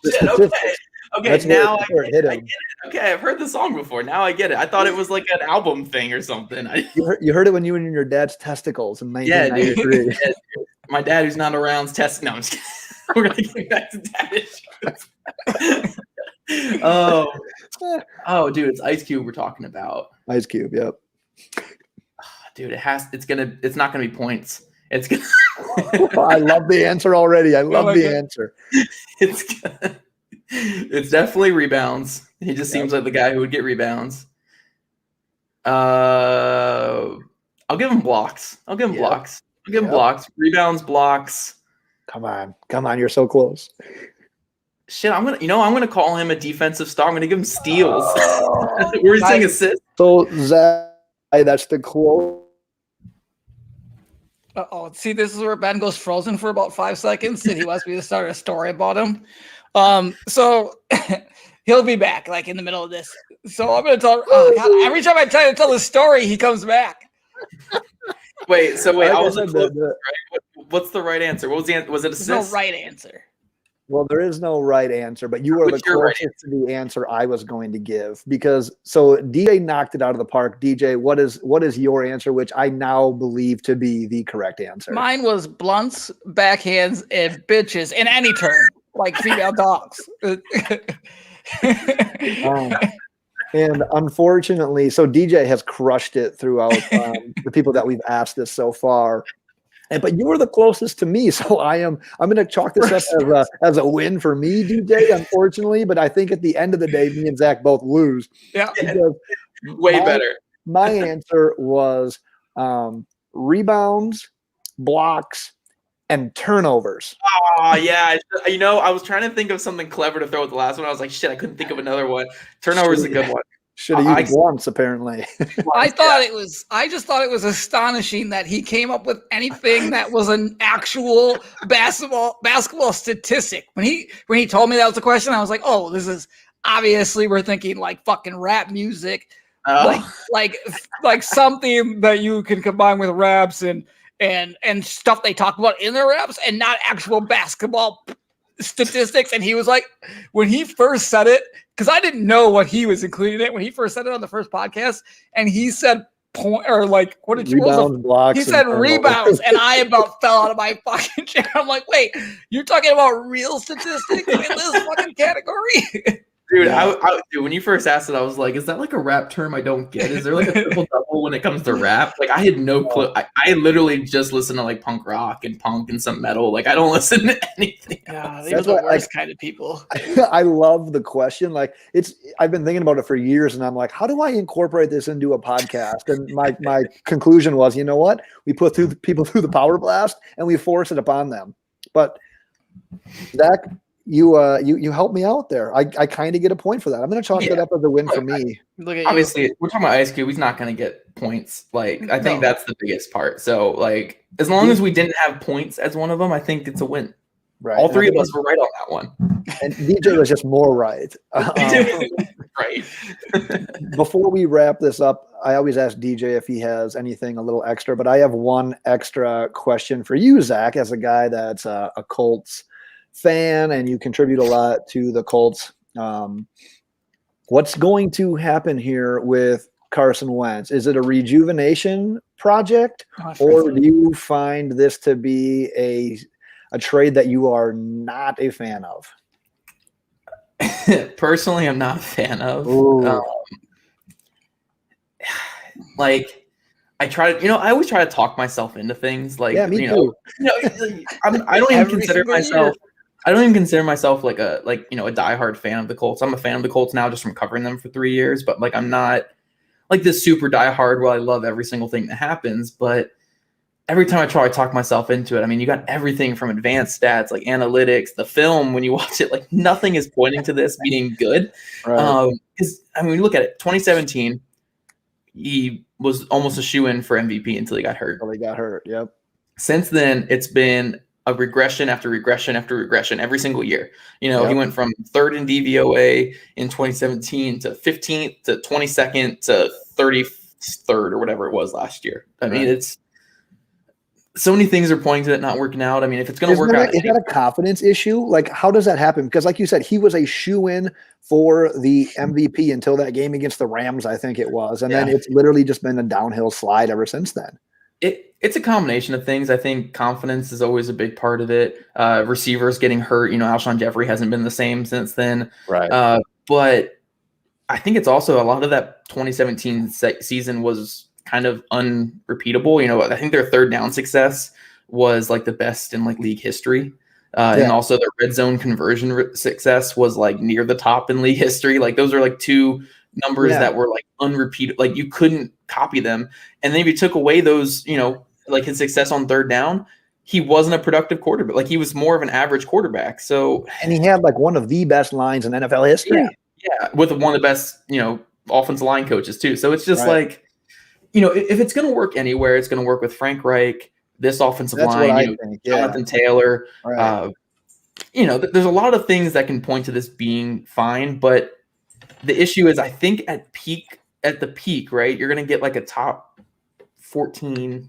the statistics. Okay, now I get it. Okay, I've heard the song before. Now I get it. I thought it was like an album thing or something. You heard it when you were in your dad's testicles in 1993. Yeah, dude. My dad, who's not around, No, I'm just kidding. We're gonna get back to dad issues. Oh, dude, it's Ice Cube we're talking about. Ice Cube, yep. Dude, it's not gonna be points. It's gonna I love the answer already. I love the answer. It's definitely rebounds. He just seems like the guy who would get rebounds. I'll give him blocks. I'll give him blocks. Rebounds, blocks. Come on. You're so close. Shit, I'm gonna call him a defensive star. I'm gonna give him steals. We're saying assists. So Zach, that's the quote. See, this is where Ben goes frozen for about 5 seconds, and he wants me to start a story about him. So he'll be back, like in the middle of this. So I'm gonna tell. Oh God! Every time I try to tell the story, he comes back. Wait. I was close, right? What's the right answer? What was the answer? Was it assist? There's no right answer. Well, there is no right answer, but you are the closest to the answer I was going to give because DJ knocked it out of the park. DJ, what is your answer, which I now believe to be the correct answer? Mine was blunts, backhands, and bitches in any term, like female dogs. And unfortunately, so DJ has crushed it throughout the people that we've asked this so far. But you were the closest to me, so I'm going to chalk this up as a win for me, DJ. Unfortunately, but I think at the end of the day, me and Zach both lose. Yeah, way better. My answer was rebounds, blocks, and turnovers. Oh yeah, I was trying to think of something clever to throw at the last one. I was like, shit, I couldn't think of another one. Turnovers is a good one. Should have used once, apparently. I just thought it was astonishing that he came up with anything that was an actual basketball statistic. When he told me that was the question, I was like, oh, this is obviously we're thinking like fucking rap music, like something that you can combine with raps and stuff they talk about in their raps and not actual basketball statistics. And he was like, when he first said it, because I didn't know what he was including it when he first said it on the first podcast, and he said what did you blocks? He said rebounds, and I about fell out of my fucking chair. I'm like, wait, you're talking about real statistics in this fucking category? Dude, dude, when you first asked it, I was like, is that like a rap term I don't get? Is there like a triple double when it comes to rap? Like, I had no clue. I literally just listen to like punk rock and punk and some metal. Like, I don't listen to anything else. They're the worst kind of people. I love the question. Like, I've been thinking about it for years, and I'm like, how do I incorporate this into a podcast? And my conclusion was, you know what? We put people through the power blast, and we force it upon them. But Zach, you helped me out there. I kind of get a point for that. I'm going to chalk that up as a win for me. Obviously, we're talking about Ice Cube. He's not going to get points. Like, I think that's the biggest part. So, like, as long as we didn't have points as one of them, I think it's a win. Right. All three of us were right on that one. And DJ was just more right. Right. Before we wrap this up, I always ask DJ if he has anything a little extra, but I have one extra question for you, Zach, as a guy that's a Colts fan and you contribute a lot to the Colts. What's going to happen here with Carson Wentz? Is it a rejuvenation project, or do you find this to be a trade that you are not a fan of? Personally, I'm not a fan of. Like, I always try to talk myself into things. Like, me too. I don't even consider myself. I don't even consider myself like a diehard fan of the Colts. I'm a fan of the Colts now just from covering them for 3 years, but like I'm not like this super diehard where I love every single thing that happens. But every time I try to talk myself into it, I mean, you got everything from advanced stats, like analytics, the film, when you watch it, like nothing is pointing to this being good. Right. Because when you look at it, 2017, he was almost a shoe-in for MVP until he got hurt. Until he got hurt, yep. Since then, it's been a regression after regression after regression every single year. He went from 3rd in DVOA in 2017 to 15th to 22nd to 33rd or whatever it was last year. I mean, it's so many things are pointing to it not working out. I mean, if it's going to work out. Is that a confidence issue? Like, how does that happen? Because like you said, he was a shoo-in for the MVP until that game against the Rams, I think it was. And then it's literally just been a downhill slide ever since then. It's a combination of things. I think confidence is always a big part of it. Receivers getting hurt. Alshon Jeffrey hasn't been the same since then. Right. But I think it's also a lot of that 2017 season was kind of unrepeatable. You know, I think their third down success was like the best in like league history. And also their red zone conversion success was like near the top in league history. Like those are like two numbers that were like unrepeatable. Like you couldn't copy them. And then if you took away those, you know, like his success on third down, he wasn't a productive quarterback. Like he was more of an average quarterback. So, and he had like one of the best lines in NFL history. Yeah, with one of the best, you know, offensive line coaches too. So it's just like, you know, if it's going to work anywhere, it's going to work with Frank Reich, this offensive line, you know, Jonathan Taylor. You know, there's a lot of things that can point to this being fine, but the issue is, I think at the peak, right, you're going to get like a top 14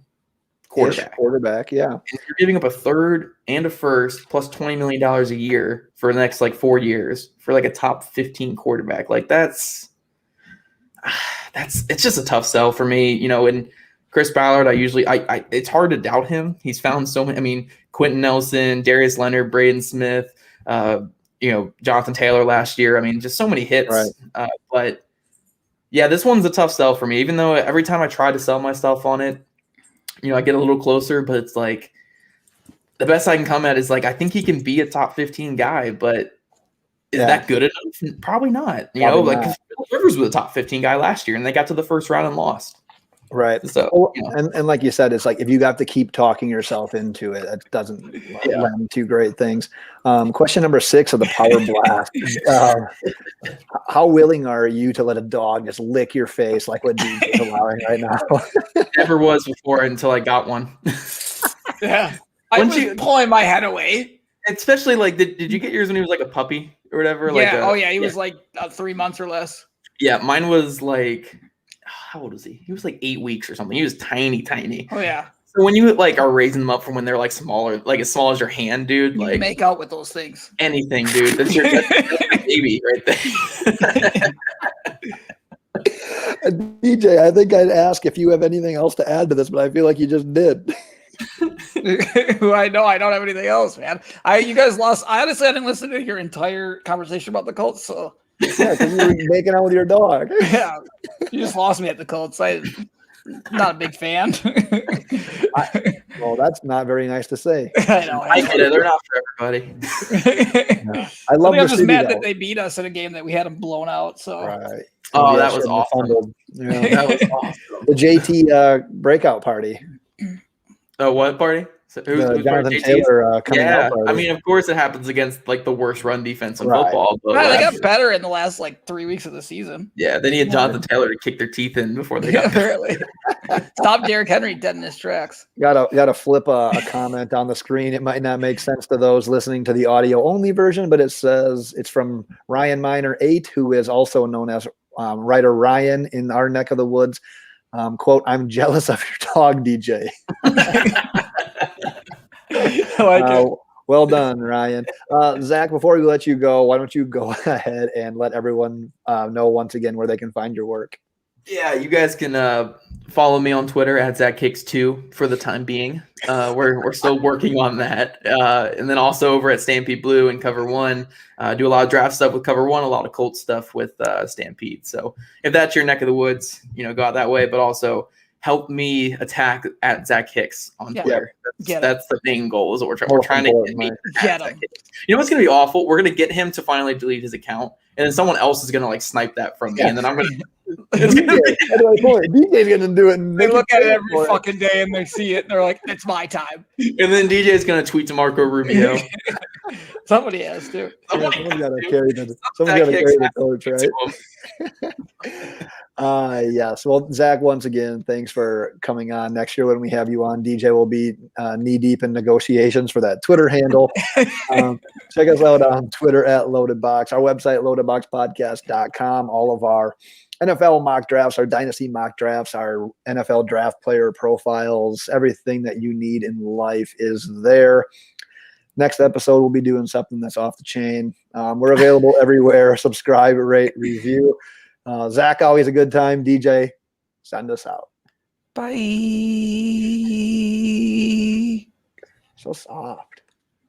quarterback. Yeah. And you're giving up a third and a first plus $20 million a year for the next like 4 years for like a top 15 quarterback. Like it's just a tough sell for me, you know. And Chris Ballard, I it's hard to doubt him. He's found so many. I mean, Quentin Nelson, Darius Leonard, Braden Smith, you know, Jonathan Taylor last year. I mean, just so many hits. But yeah, this one's a tough sell for me. Even though every time I try to sell myself on it, you know, I get a little closer. But it's like the best I can come at is like, I think he can be a top 15 guy, but is that good enough? Probably not. You know, like Phil Rivers was a top 15 guy last year, and they got to the first round and lost. Right. So, you know. and like you said, it's like if you have to keep talking yourself into it, it doesn't lend to great things. Question number 6 of the Power Blast. How willing are you to let a dog just lick your face like what Dean is allowing right now? Never was before until I got one. Yeah. I was pulling my head away. Especially like, did you get yours when he was like a puppy or whatever? Like he was like 3 months or less. Yeah, mine was like, how old was he? He was like 8 weeks or something. He was tiny. Oh yeah. So when you like are raising them up from when they're like smaller, like as small as your hand, dude, you like make out with those things. Anything, dude. That's your baby right there. DJ, I think I'd ask if you have anything else to add to this, but I feel like you just did. I know I don't have anything else, man. You guys lost. I didn't listen to your entire conversation about the Colts, so yeah, because you were making out with your dog. Yeah, you just lost me at the Colts. I'm not a big fan. Well, that's not very nice to say. I know. I get it. They're not for everybody. I love. I'm just mad that they beat us in a game that we had them blown out. So. Right. Oh, that was awesome. Yeah, that was awesome. The JT breakout party. What party? So who's Jonathan Taylor coming out party. I mean, of course it happens against like the worst run defense in football. But they got better in the last like 3 weeks of the season. Yeah, they needed Jonathan Taylor to kick their teeth in before they got apparently. Stop Derrick Henry dead in his tracks. Gotta flip a comment on the screen. It might not make sense to those listening to the audio only version, but it says it's from Ryan Miner 8, who is also known as writer Ryan in our neck of the woods. Quote, "I'm jealous of your dog, DJ." I like it. Well done, Ryan. Zach, before we let you go, why don't you go ahead and let everyone know once again where they can find your work? Yeah, you guys can follow me on Twitter at ZachHicks2 for the time being. We're still working on that. And then also over at Stampede Blue and Cover One, do a lot of draft stuff with Cover One, a lot of Colts stuff with Stampede. So if that's your neck of the woods, you know, go out that way, but also help me attack at Zach Hicks on Twitter. That's the main goal is what we're trying to get me. Get him. You know what's going to be awful? We're going to get him to finally delete his account, and then someone else is going to like snipe that from me, and then I'm going to. DJ's gonna do it. They look at it every fucking day and they see it and they're like, "It's my time." And then DJ's gonna tweet to Marco Rubio. Somebody has to. Someone's got to carry the torch, right? Yes. Well, Zach, once again, thanks for coming on. Next year when we have you on, DJ will be knee deep in negotiations for that Twitter handle. Check us out on Twitter at LoadedBox. Our website, loadedboxpodcast.com. All of our NFL mock drafts, our dynasty mock drafts, our NFL draft player profiles, everything that you need in life is there. Next episode, we'll be doing something that's off the chain. We're available everywhere. Subscribe, rate, review. Zach, always a good time. DJ, send us out. Bye. So soft.